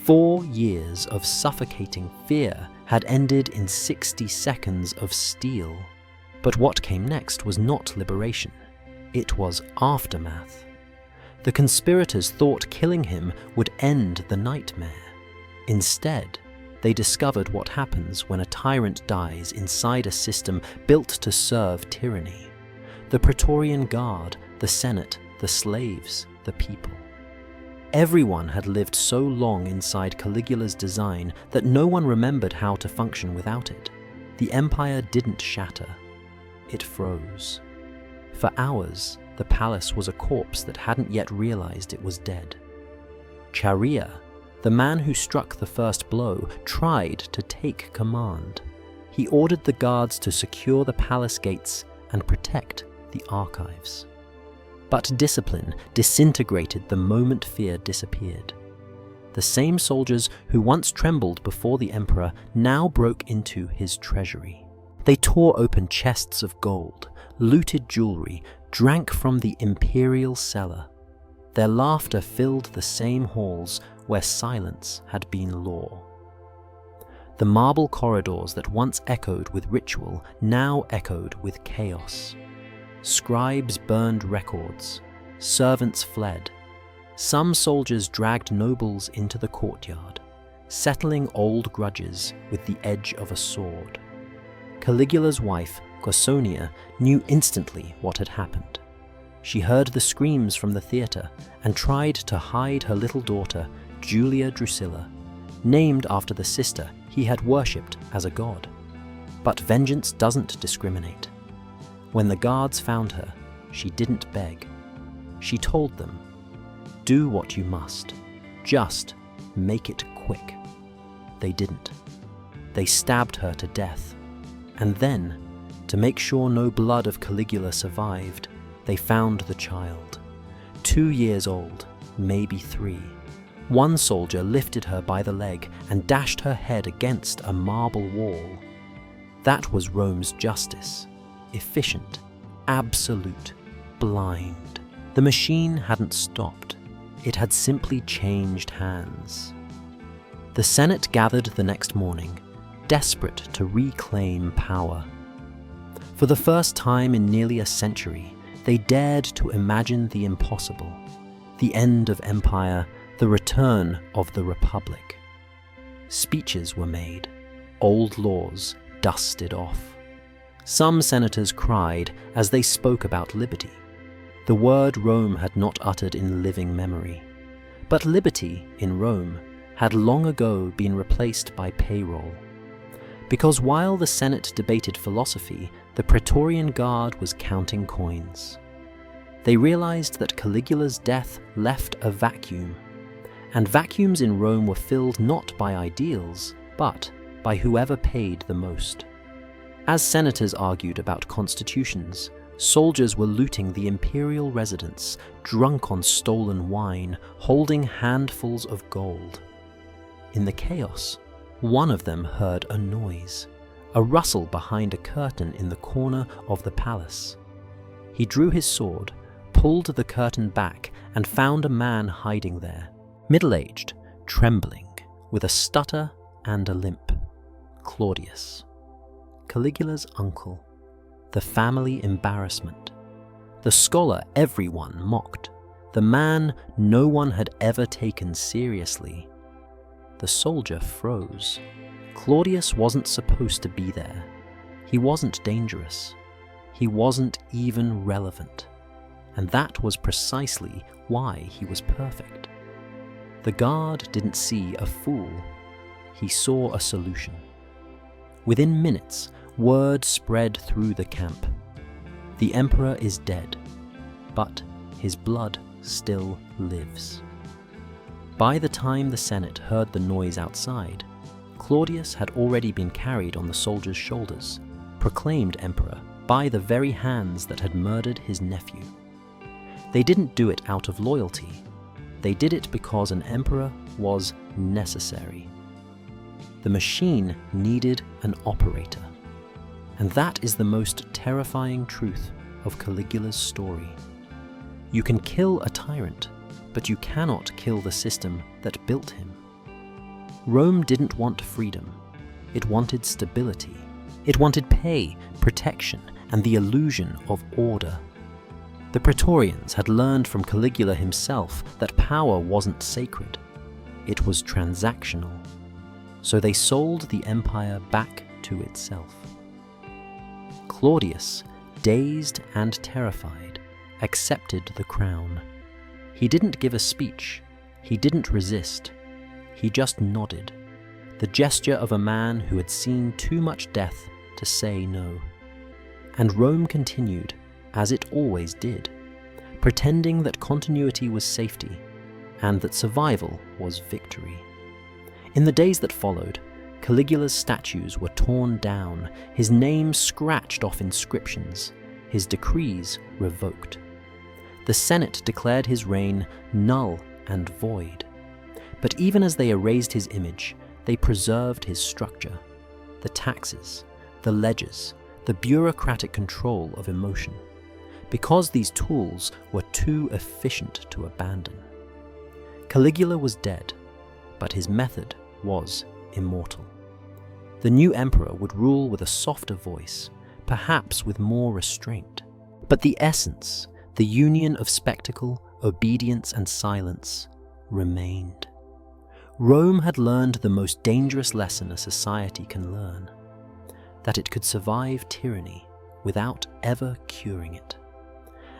4 years of suffocating fear had ended in 60 seconds of steel. But what came next was not liberation. It was aftermath. The conspirators thought killing him would end the nightmare. Instead, they discovered what happens when a tyrant dies inside a system built to serve tyranny. The Praetorian Guard, the Senate, the slaves, the people. Everyone had lived so long inside Caligula's design that no one remembered how to function without it. The empire didn't shatter. It froze. For hours, the palace was a corpse that hadn't yet realized it was dead. Charia, the man who struck the first blow, tried to take command. He ordered the guards to secure the palace gates and protect the archives. But discipline disintegrated the moment fear disappeared. The same soldiers who once trembled before the emperor now broke into his treasury. They tore open chests of gold, looted jewelry, drank from the Imperial cellar. Their laughter filled the same halls where silence had been law. The marble corridors that once echoed with ritual now echoed with chaos. Scribes burned records. Servants fled. Some soldiers dragged nobles into the courtyard, settling old grudges with the edge of a sword. Caligula's wife, Causonia, knew instantly what had happened. She heard the screams from the theatre and tried to hide her little daughter, Julia Drusilla, named after the sister he had worshipped as a god. But vengeance doesn't discriminate. When the guards found her, she didn't beg. She told them, "Do what you must. Just make it quick." They didn't. They stabbed her to death. And then, to make sure no blood of Caligula survived, they found the child. 2 years old, maybe 3. One soldier lifted her by the leg and dashed her head against a marble wall. That was Rome's justice. Efficient, absolute, blind. The machine hadn't stopped. It had simply changed hands. The Senate gathered the next morning, desperate to reclaim power. For the first time in nearly a century, they dared to imagine the impossible. The end of empire, the return of the Republic. Speeches were made, old laws dusted off. Some senators cried as they spoke about liberty. The word Rome had not uttered in living memory. But liberty, in Rome, had long ago been replaced by payroll. Because while the Senate debated philosophy, the Praetorian Guard was counting coins. They realized that Caligula's death left a vacuum. And vacuums in Rome were filled not by ideals, but by whoever paid the most. As senators argued about constitutions, soldiers were looting the imperial residence, drunk on stolen wine, holding handfuls of gold. In the chaos, one of them heard a noise, a rustle behind a curtain in the corner of the palace. He drew his sword, pulled the curtain back, and found a man hiding there, middle-aged, trembling, with a stutter and a limp. Claudius. Caligula's uncle, the family embarrassment, the scholar everyone mocked, the man no one had ever taken seriously. The soldier froze. Claudius wasn't supposed to be there. He wasn't dangerous. He wasn't even relevant. And that was precisely why he was perfect. The guard didn't see a fool. He saw a solution. Within minutes, word spread through the camp. The emperor is dead, but his blood still lives. By the time the Senate heard the noise outside, Claudius had already been carried on the soldiers' shoulders, proclaimed emperor by the very hands that had murdered his nephew. They didn't do it out of loyalty. They did it because an emperor was necessary. The machine needed an operator. And that is the most terrifying truth of Caligula's story. You can kill a tyrant, but you cannot kill the system that built him. Rome didn't want freedom. It wanted stability. It wanted pay, protection, and the illusion of order. The Praetorians had learned from Caligula himself that power wasn't sacred. It was transactional. So they sold the empire back to itself. Claudius, dazed and terrified, accepted the crown. He didn't give a speech. He didn't resist. He just nodded, the gesture of a man who had seen too much death to say no. And Rome continued, as it always did, pretending that continuity was safety and that survival was victory. In the days that followed, Caligula's statues were torn down, his name scratched off inscriptions, his decrees revoked. The Senate declared his reign null and void. But even as they erased his image, they preserved his structure, the taxes, the ledgers, the bureaucratic control of emotion, because these tools were too efficient to abandon. Caligula was dead, but his method was immortal. The new emperor would rule with a softer voice, perhaps with more restraint. But the essence, the union of spectacle, obedience, and silence, remained. Rome had learned the most dangerous lesson a society can learn, that it could survive tyranny without ever curing it.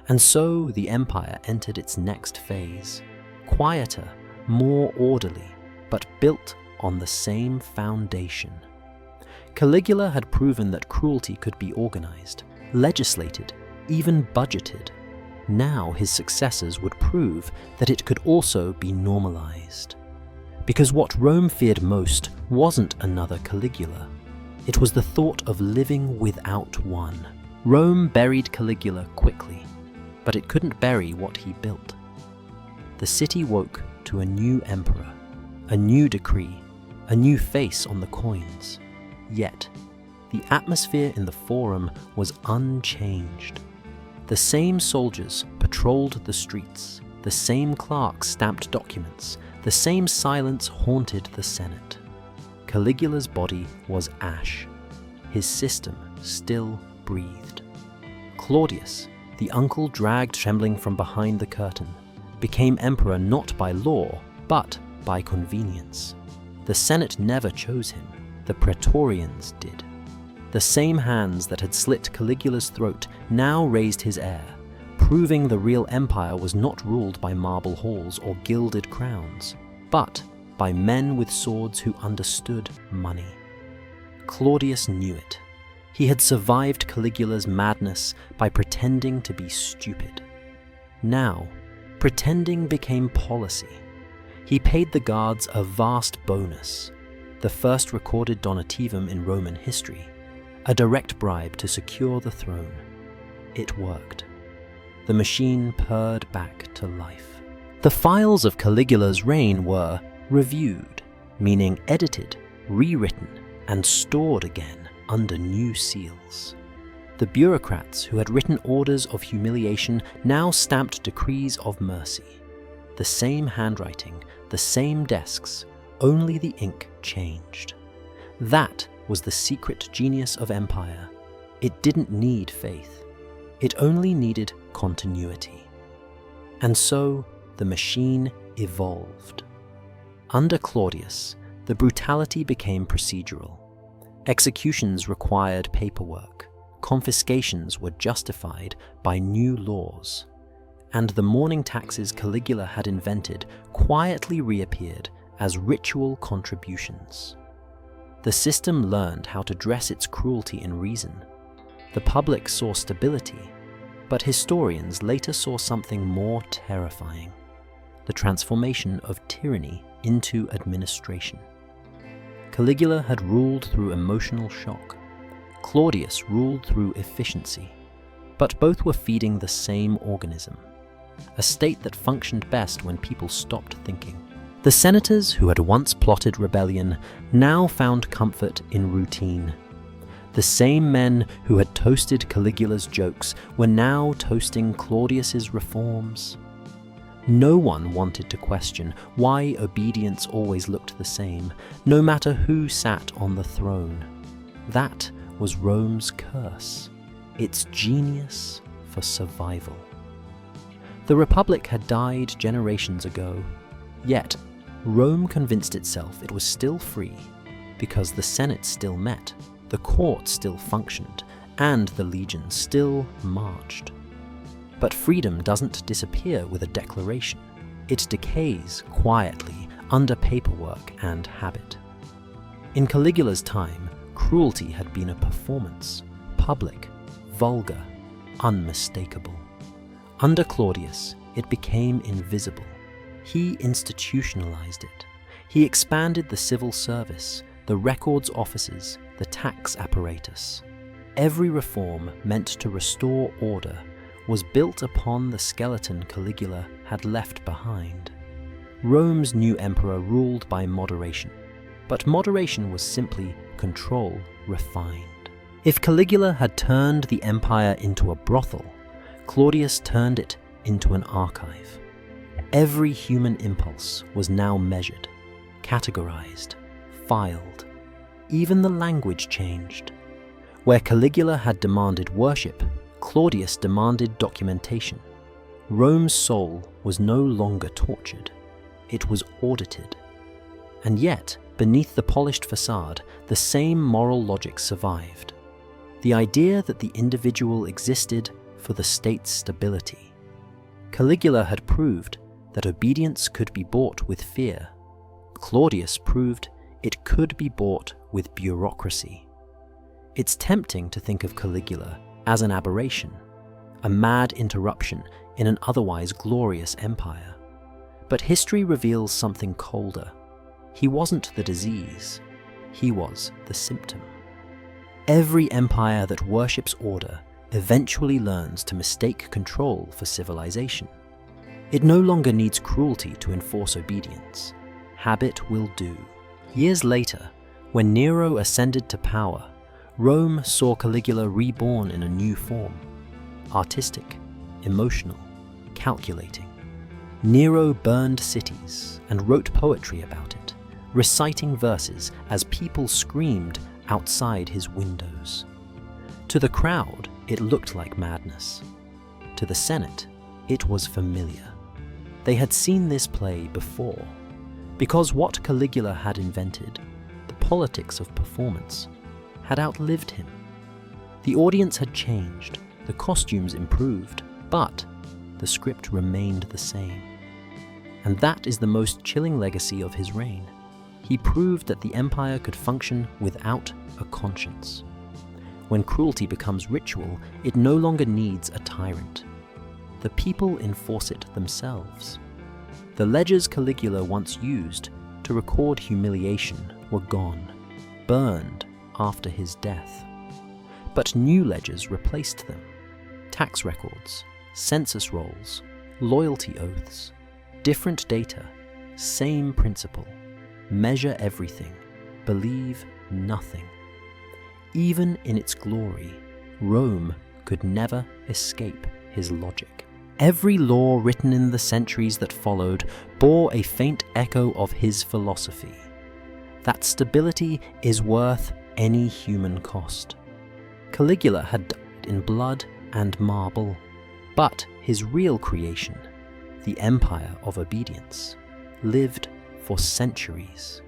And so the empire entered its next phase, quieter, more orderly, but built on the same foundation. Caligula had proven that cruelty could be organized, legislated, even budgeted. Now his successors would prove that it could also be normalized. Because what Rome feared most wasn't another Caligula. It was the thought of living without one. Rome buried Caligula quickly, but it couldn't bury what he built. The city woke to a new emperor, a new decree, a new face on the coins. Yet, the atmosphere in the Forum was unchanged. The same soldiers patrolled the streets, the same clerks stamped documents, the same silence haunted the Senate. Caligula's body was ash. His system still breathed. Claudius, the uncle dragged trembling from behind the curtain, became emperor not by law, but by convenience. The Senate never chose him. The Praetorians did. The same hands that had slit Caligula's throat now raised his heir, proving the real empire was not ruled by marble halls or gilded crowns, but by men with swords who understood money. Claudius knew it. He had survived Caligula's madness by pretending to be stupid. Now, pretending became policy. He paid the guards a vast bonus, the first recorded donativum in Roman history, a direct bribe to secure the throne. It worked. The machine purred back to life. The files of Caligula's reign were reviewed, meaning edited, rewritten, and stored again under new seals. The bureaucrats who had written orders of humiliation now stamped decrees of mercy. The same handwriting, the same desks, only the ink changed. That was the secret genius of empire. It didn't need faith. It only needed continuity. And so the machine evolved. Under Claudius, the brutality became procedural. Executions required paperwork. Confiscations were justified by new laws. And the mourning taxes Caligula had invented quietly reappeared as ritual contributions. The system learned how to dress its cruelty in reason. The public saw stability, but historians later saw something more terrifying: the transformation of tyranny into administration. Caligula had ruled through emotional shock. Claudius ruled through efficiency. But both were feeding the same organism, a state that functioned best when people stopped thinking. The senators who had once plotted rebellion now found comfort in routine. The same men who had toasted Caligula's jokes were now toasting Claudius's reforms. No one wanted to question why obedience always looked the same, no matter who sat on the throne. That was Rome's curse, its genius for survival. The Republic had died generations ago, yet Rome convinced itself it was still free because the Senate still met, the court still functioned, and the legions still marched. But freedom doesn't disappear with a declaration. It decays quietly under paperwork and habit. In Caligula's time, cruelty had been a performance, public, vulgar, unmistakable. Under Claudius, it became invisible. He institutionalized it. He expanded the civil service, the records offices, the tax apparatus. Every reform meant to restore order was built upon the skeleton Caligula had left behind. Rome's new emperor ruled by moderation, but moderation was simply control refined. If Caligula had turned the empire into a brothel, Claudius turned it into an archive. Every human impulse was now measured, categorized, filed. Even the language changed. Where Caligula had demanded worship, Claudius demanded documentation. Rome's soul was no longer tortured. It was audited. And yet, beneath the polished facade, the same moral logic survived. The idea that the individual existed for the state's stability. Caligula had proved that obedience could be bought with fear. Claudius proved it could be bought with bureaucracy. It's tempting to think of Caligula as an aberration, a mad interruption in an otherwise glorious empire. But history reveals something colder. He wasn't the disease, he was the symptom. Every empire that worships order eventually learns to mistake control for civilization. It no longer needs cruelty to enforce obedience. Habit will do. Years later, when Nero ascended to power, Rome saw Caligula reborn in a new form. Artistic, emotional, calculating. Nero burned cities and wrote poetry about it, reciting verses as people screamed outside his windows. To the crowd, it looked like madness. To the Senate, it was familiar. They had seen this play before, because what Caligula had invented, the politics of performance, had outlived him. The audience had changed, the costumes improved, but the script remained the same. And that is the most chilling legacy of his reign. He proved that the empire could function without a conscience. When cruelty becomes ritual, it no longer needs a tyrant. The people enforce it themselves. The ledgers Caligula once used to record humiliation were gone, burned after his death. But new ledgers replaced them. Tax records, census rolls, loyalty oaths, different data, same principle. Measure everything, believe nothing. Even in its glory, Rome could never escape his logic. Every law written in the centuries that followed bore a faint echo of his philosophy, that stability is worth any human cost. Caligula had died in blood and marble, but his real creation, the empire of obedience, lived for centuries.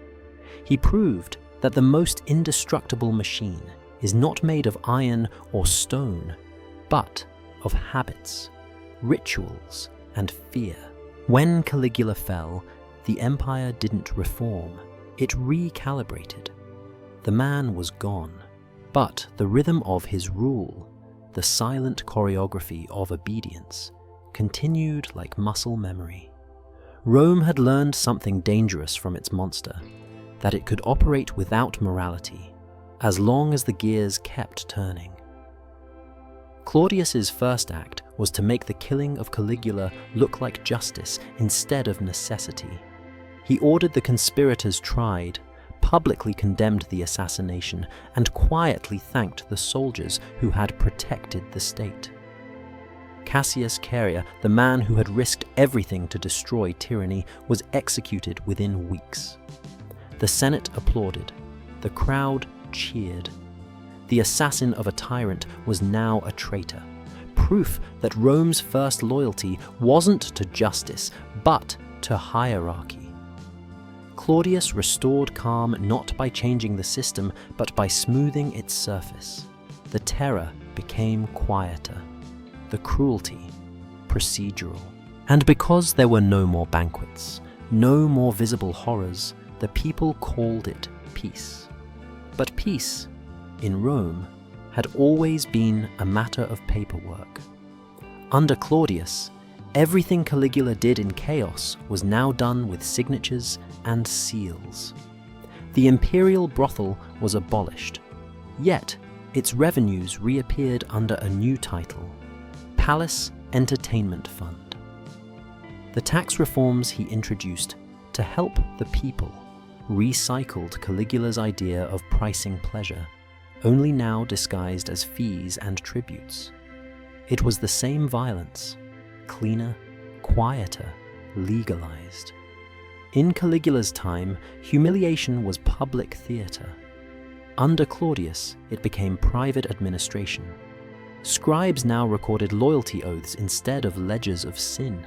He proved that the most indestructible machine is not made of iron or stone, but of habits, rituals, and fear. When Caligula fell, the empire didn't reform, it recalibrated. The man was gone, but the rhythm of his rule, the silent choreography of obedience, continued like muscle memory. Rome had learned something dangerous from its monster, that it could operate without morality, as long as the gears kept turning. Claudius's first act was to make the killing of Caligula look like justice instead of necessity. He ordered the conspirators tried, publicly condemned the assassination, and quietly thanked the soldiers who had protected the state. Cassius Caria, the man who had risked everything to destroy tyranny, was executed within weeks. The Senate applauded. The crowd cheered. The assassin of a tyrant was now a traitor. Proof that Rome's first loyalty wasn't to justice, but to hierarchy. Claudius restored calm not by changing the system, but by smoothing its surface. The terror became quieter. The cruelty procedural. And because there were no more banquets, no more visible horrors, the people called it peace. But peace, in Rome, had always been a matter of paperwork. Under Claudius, everything Caligula did in chaos was now done with signatures and seals. The Imperial brothel was abolished, yet its revenues reappeared under a new title: Palace Entertainment Fund. The tax reforms he introduced to help the people recycled Caligula's idea of pricing pleasure, only now disguised as fees and tributes. It was the same violence, cleaner, quieter, legalized. In Caligula's time, humiliation was public theater. Under Claudius, it became private administration. Scribes now recorded loyalty oaths instead of ledgers of sin.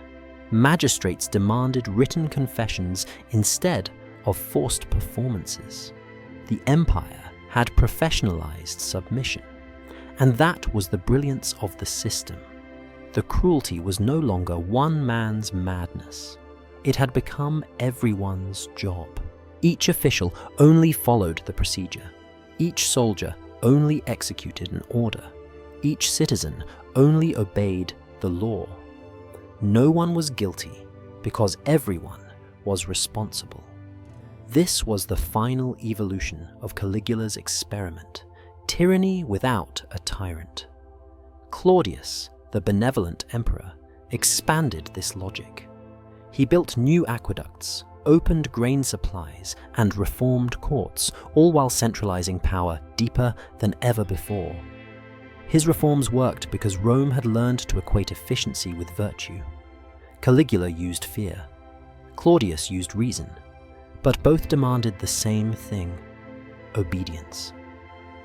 Magistrates demanded written confessions instead of forced performances. The empire had professionalized submission, and that was the brilliance of the system. The cruelty was no longer one man's madness. It had become everyone's job. Each official only followed the procedure. Each soldier only executed an order. Each citizen only obeyed the law. No one was guilty because everyone was responsible. This was the final evolution of Caligula's experiment, tyranny without a tyrant. Claudius, the benevolent emperor, expanded this logic. He built new aqueducts, opened grain supplies, and reformed courts, all while centralizing power deeper than ever before. His reforms worked because Rome had learned to equate efficiency with virtue. Caligula used fear. Claudius used reason. But both demanded the same thing: obedience.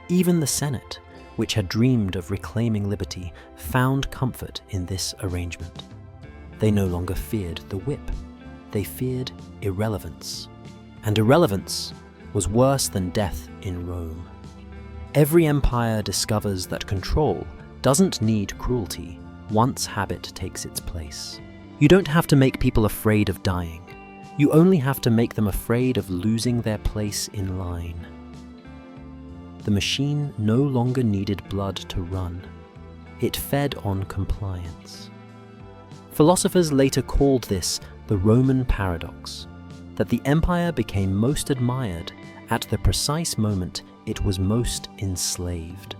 Even the Senate, which had dreamed of reclaiming liberty, found comfort in this arrangement. They no longer feared the whip. They feared irrelevance. And irrelevance was worse than death in Rome. Every empire discovers that control doesn't need cruelty once habit takes its place. You don't have to make people afraid of dying. You only have to make them afraid of losing their place in line. The machine no longer needed blood to run. It fed on compliance. Philosophers later called this the Roman paradox, that the empire became most admired at the precise moment it was most enslaved.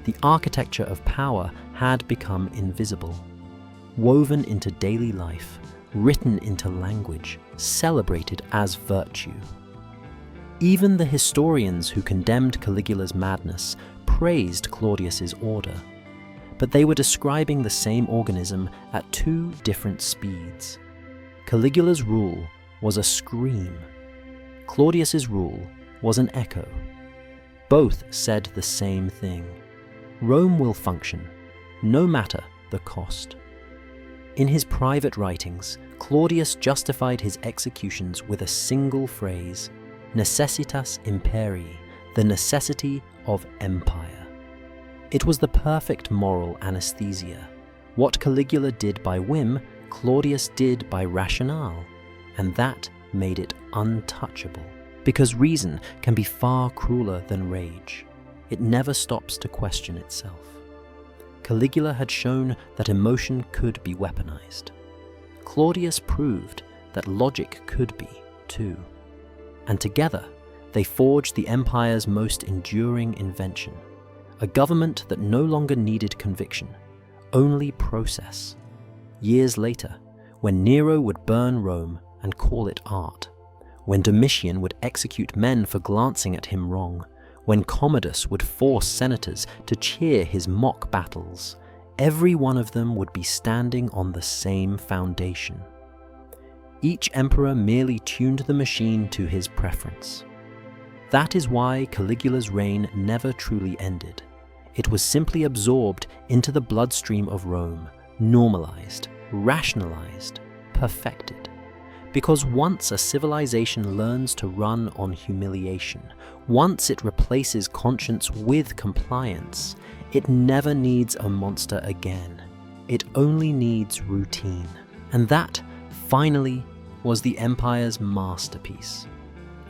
The architecture of power had become invisible, woven into daily life, written into language, celebrated as virtue. Even the historians who condemned Caligula's madness praised Claudius's order, but they were describing the same organism at two different speeds. Caligula's rule was a scream. Claudius's rule was an echo. Both said the same thing: Rome will function, no matter the cost. In his private writings, Claudius justified his executions with a single phrase: necessitas imperii, the necessity of empire. It was the perfect moral anesthesia. What Caligula did by whim, Claudius did by rationale, and that made it untouchable. Because reason can be far crueler than rage. It never stops to question itself. Caligula had shown that emotion could be weaponized. Claudius proved that logic could be, too. And together, they forged the empire's most enduring invention, a government that no longer needed conviction, only process. Years later, when Nero would burn Rome and call it art, when Domitian would execute men for glancing at him wrong, when Commodus would force senators to cheer his mock battles, every one of them would be standing on the same foundation. Each emperor merely tuned the machine to his preference. That is why Caligula's reign never truly ended. It was simply absorbed into the bloodstream of Rome, normalized, rationalized, perfected. Because once a civilization learns to run on humiliation, once it replaces conscience with compliance, it never needs a monster again. It only needs routine. And that, finally, was the empire's masterpiece.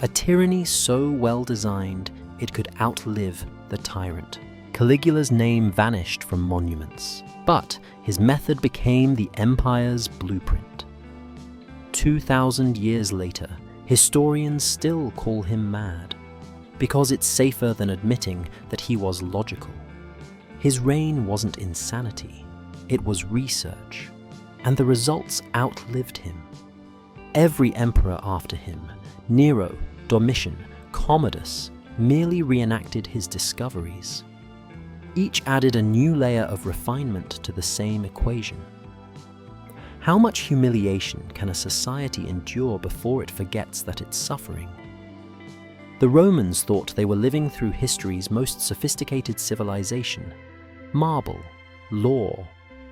A tyranny so well designed it could outlive the tyrant. Caligula's name vanished from monuments, but his method became the empire's blueprint. 2,000 years later, historians still call him mad, because it's safer than admitting that he was logical. His reign wasn't insanity, it was research, and the results outlived him. Every emperor after him, Nero, Domitian, Commodus, merely reenacted his discoveries. Each added a new layer of refinement to the same equation. How much humiliation can a society endure before it forgets that it's suffering? The Romans thought they were living through history's most sophisticated civilization: marble, law,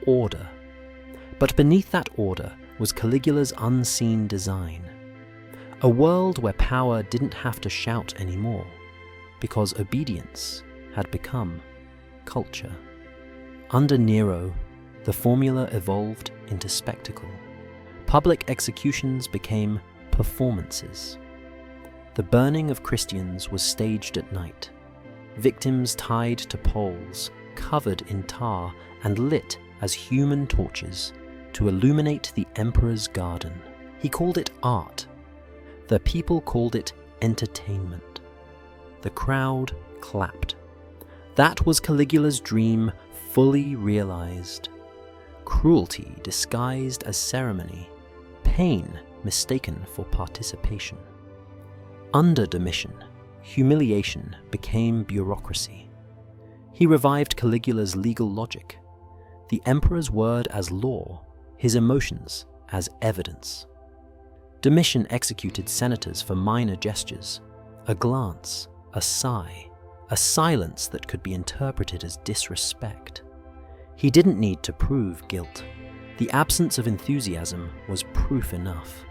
order. But beneath that order was Caligula's unseen design. A world where power didn't have to shout anymore, because obedience had become culture. Under Nero, the formula evolved into spectacle. Public executions became performances. The burning of Christians was staged at night. Victims tied to poles, covered in tar, and lit as human torches to illuminate the emperor's garden. He called it art. The people called it entertainment. The crowd clapped. That was Caligula's dream fully realized. Cruelty disguised as ceremony, pain mistaken for participation. Under Domitian, humiliation became bureaucracy. He revived Caligula's legal logic, the emperor's word as law, his emotions as evidence. Domitian executed senators for minor gestures, a glance, a sigh, a silence that could be interpreted as disrespect. He didn't need to prove guilt. The absence of enthusiasm was proof enough.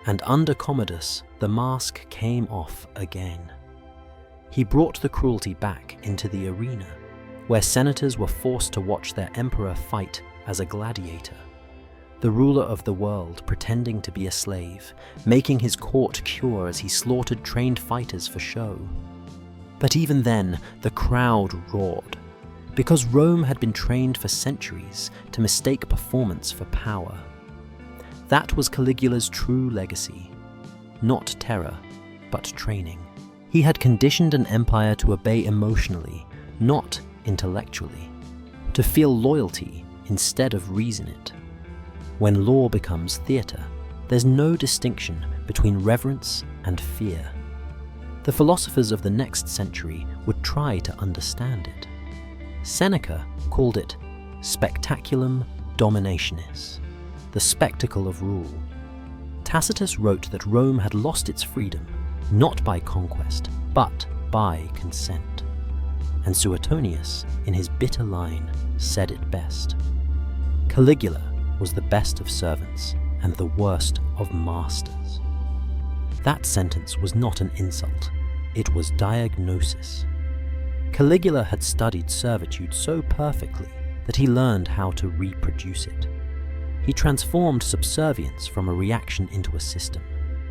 And under Commodus, the mask came off again. He brought the cruelty back into the arena, where senators were forced to watch their emperor fight as a gladiator. The ruler of the world pretending to be a slave, making his court cure as he slaughtered trained fighters for show. But even then, the crowd roared, because Rome had been trained for centuries to mistake performance for power. That was Caligula's true legacy. Not terror, but training. He had conditioned an empire to obey emotionally, not intellectually, to feel loyalty instead of reason it. When law becomes theatre, there's no distinction between reverence and fear. The philosophers of the next century would try to understand it. Seneca called it spectaculum dominationis, the spectacle of rule. Tacitus wrote that Rome had lost its freedom, not by conquest, but by consent. And Suetonius, in his bitter line, said it best. Caligula was the best of servants and the worst of masters. That sentence was not an insult, it was diagnosis. Caligula had studied servitude so perfectly that he learned how to reproduce it. He transformed subservience from a reaction into a system,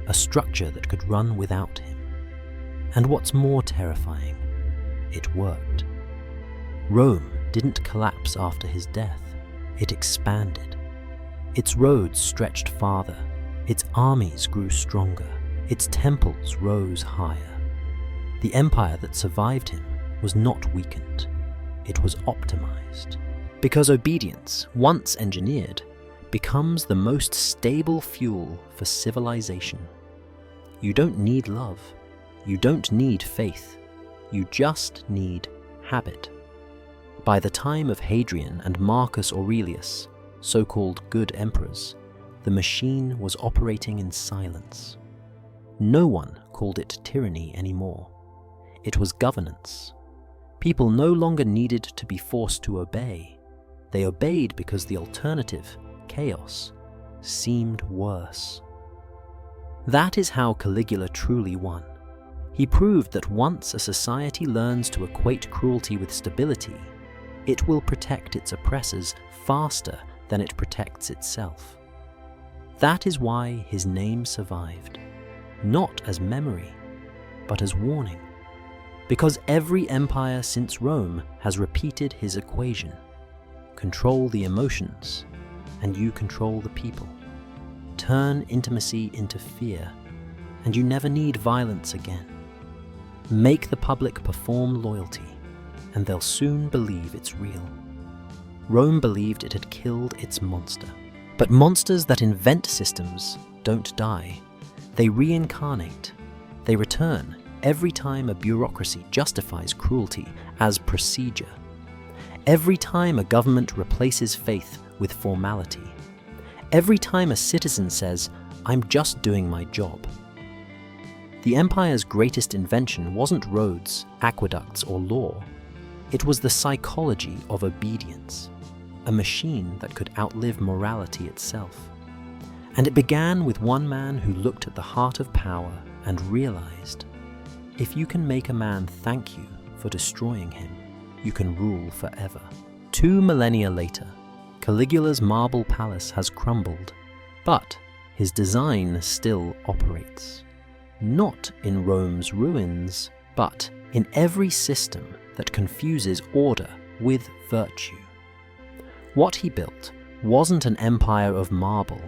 a structure that could run without him. And what's more terrifying, it worked. Rome didn't collapse after his death, it expanded. Its roads stretched farther, its armies grew stronger, its temples rose higher. The empire that survived him was not weakened, it was optimized. Because obedience, once engineered, becomes the most stable fuel for civilization. You don't need love, you don't need faith, you just need habit. By the time of Hadrian and Marcus Aurelius, so-called good emperors, the machine was operating in silence. No one called it tyranny anymore. It was governance. People no longer needed to be forced to obey. They obeyed because the alternative, chaos, seemed worse. That is how Caligula truly won. He proved that once a society learns to equate cruelty with stability, it will protect its oppressors faster than it protects itself. That is why his name survived, not as memory, but as warning. Because every empire since Rome has repeated his equation. Control the emotions, and you control the people. Turn intimacy into fear, and you never need violence again. Make the public perform loyalty, and they'll soon believe it's real. Rome believed it had killed its monster. But monsters that invent systems don't die. They reincarnate. They return every time a bureaucracy justifies cruelty as procedure. Every time a government replaces faith with formality. Every time a citizen says, "I'm just doing my job." The empire's greatest invention wasn't roads, aqueducts, or law. It was the psychology of obedience, a machine that could outlive morality itself. And it began with one man who looked at the heart of power and realized, if you can make a man thank you for destroying him, you can rule forever. 2 millennia later, Caligula's marble palace has crumbled, but his design still operates. Not in Rome's ruins, but in every system that confuses order with virtue. What he built wasn't an empire of marble,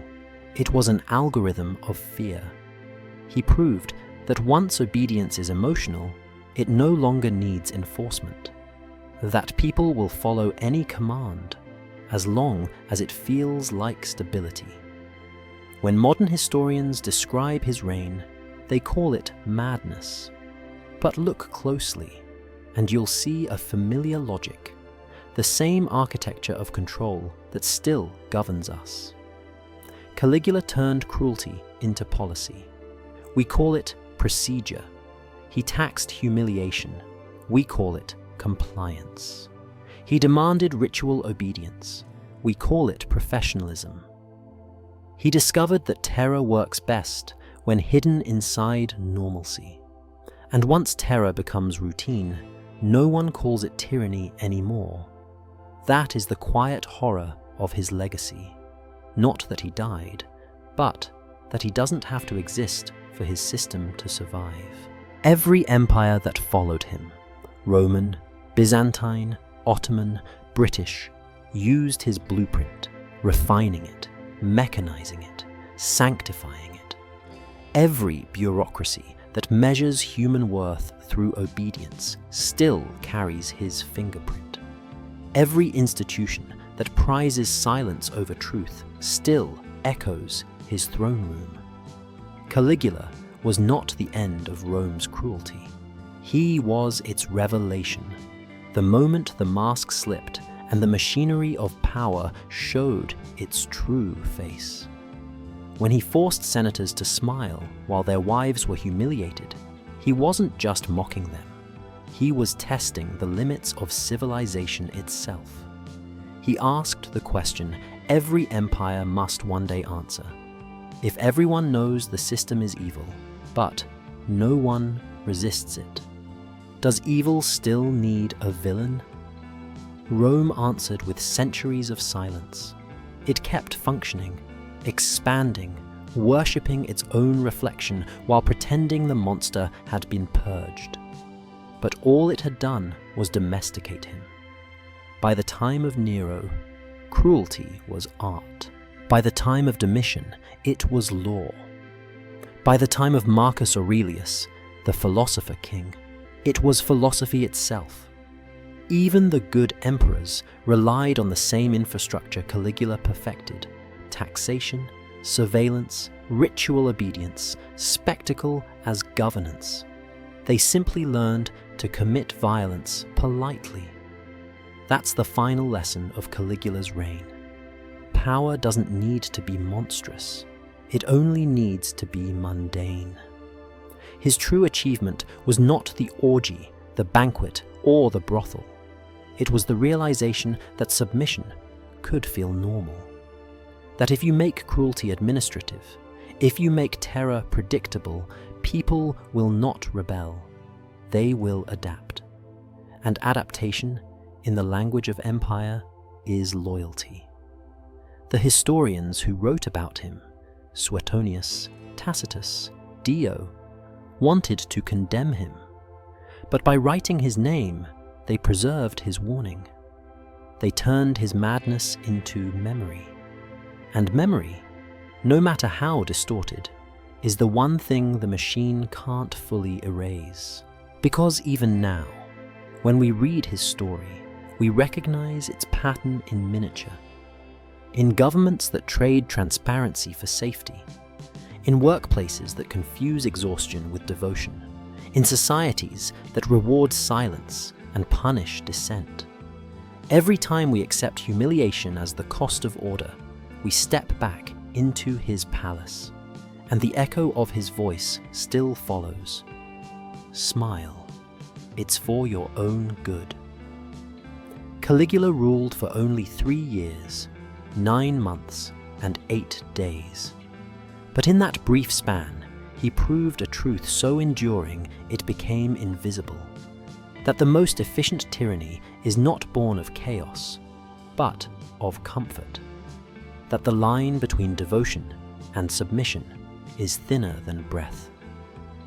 it was an algorithm of fear. He proved that once obedience is emotional, it no longer needs enforcement. That people will follow any command, as long as it feels like stability. When modern historians describe his reign, they call it madness. But look closely, and you'll see a familiar logic, the same architecture of control that still governs us. Caligula turned cruelty into policy. We call it procedure. He taxed humiliation. We call it compliance. He demanded ritual obedience. We call it professionalism. He discovered that terror works best when hidden inside normalcy. And once terror becomes routine, no one calls it tyranny anymore. That is the quiet horror of his legacy. Not that he died, but that he doesn't have to exist for his system to survive. Every empire that followed him, Roman, Byzantine, Ottoman, British, used his blueprint, refining it, mechanizing it, sanctifying it. Every bureaucracy that measures human worth through obedience still carries his fingerprint. Every institution that prizes silence over truth still echoes his throne room. Caligula was not the end of Rome's cruelty. He was its revelation. The moment the mask slipped and the machinery of power showed its true face. When he forced senators to smile while their wives were humiliated, he wasn't just mocking them. He was testing the limits of civilization itself. He asked the question every empire must one day answer. If everyone knows the system is evil, but no one resists it, does evil still need a villain? Rome answered with centuries of silence. It kept functioning, expanding, worshipping its own reflection while pretending the monster had been purged. But all it had done was domesticate him. By the time of Nero, cruelty was art. By the time of Domitian, it was law. By the time of Marcus Aurelius, the philosopher king, it was philosophy itself. Even the good emperors relied on the same infrastructure Caligula perfected: taxation, surveillance, ritual obedience, spectacle as governance. They simply learned to commit violence politely. That's the final lesson of Caligula's reign. Power doesn't need to be monstrous. It only needs to be mundane. His true achievement was not the orgy, the banquet, or the brothel. It was the realization that submission could feel normal. That if you make cruelty administrative, if you make terror predictable, people will not rebel. They will adapt. And adaptation, in the language of empire, is loyalty. The historians who wrote about him, Suetonius, Tacitus, Dio, wanted to condemn him, but by writing his name, they preserved his warning. They turned his madness into memory. And memory, no matter how distorted, is the one thing the machine can't fully erase. Because even now, when we read his story, we recognize its pattern in miniature. In governments that trade transparency for safety, in workplaces that confuse exhaustion with devotion, in societies that reward silence and punish dissent. Every time we accept humiliation as the cost of order, we step back into his palace, and the echo of his voice still follows. Smile. It's for your own good. Caligula ruled for only 3 years, 9 months, and 8 days. But in that brief span, he proved a truth so enduring it became invisible. That the most efficient tyranny is not born of chaos, but of comfort. That the line between devotion and submission is thinner than breath.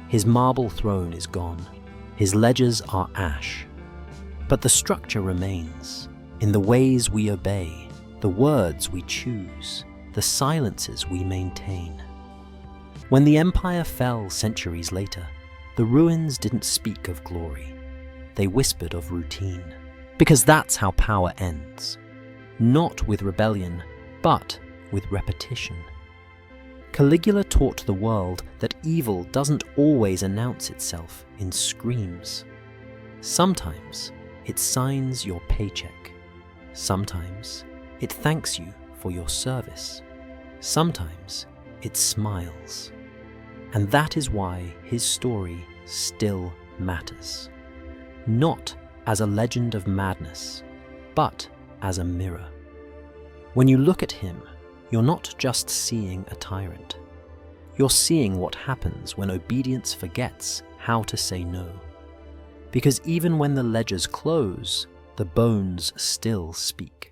His marble throne is gone. His ledgers are ash. But the structure remains, in the ways we obey, the words we choose, the silences we maintain. When the empire fell centuries later, the ruins didn't speak of glory. They whispered of routine. Because that's how power ends. Not with rebellion, but with repetition. Caligula taught the world that evil doesn't always announce itself in screams. Sometimes it signs your paycheck. Sometimes it thanks you for your service. Sometimes it smiles. And that is why his story still matters. Not as a legend of madness, but as a mirror. When you look at him, you're not just seeing a tyrant. You're seeing what happens when obedience forgets how to say no. Because even when the ledgers close, the bones still speak.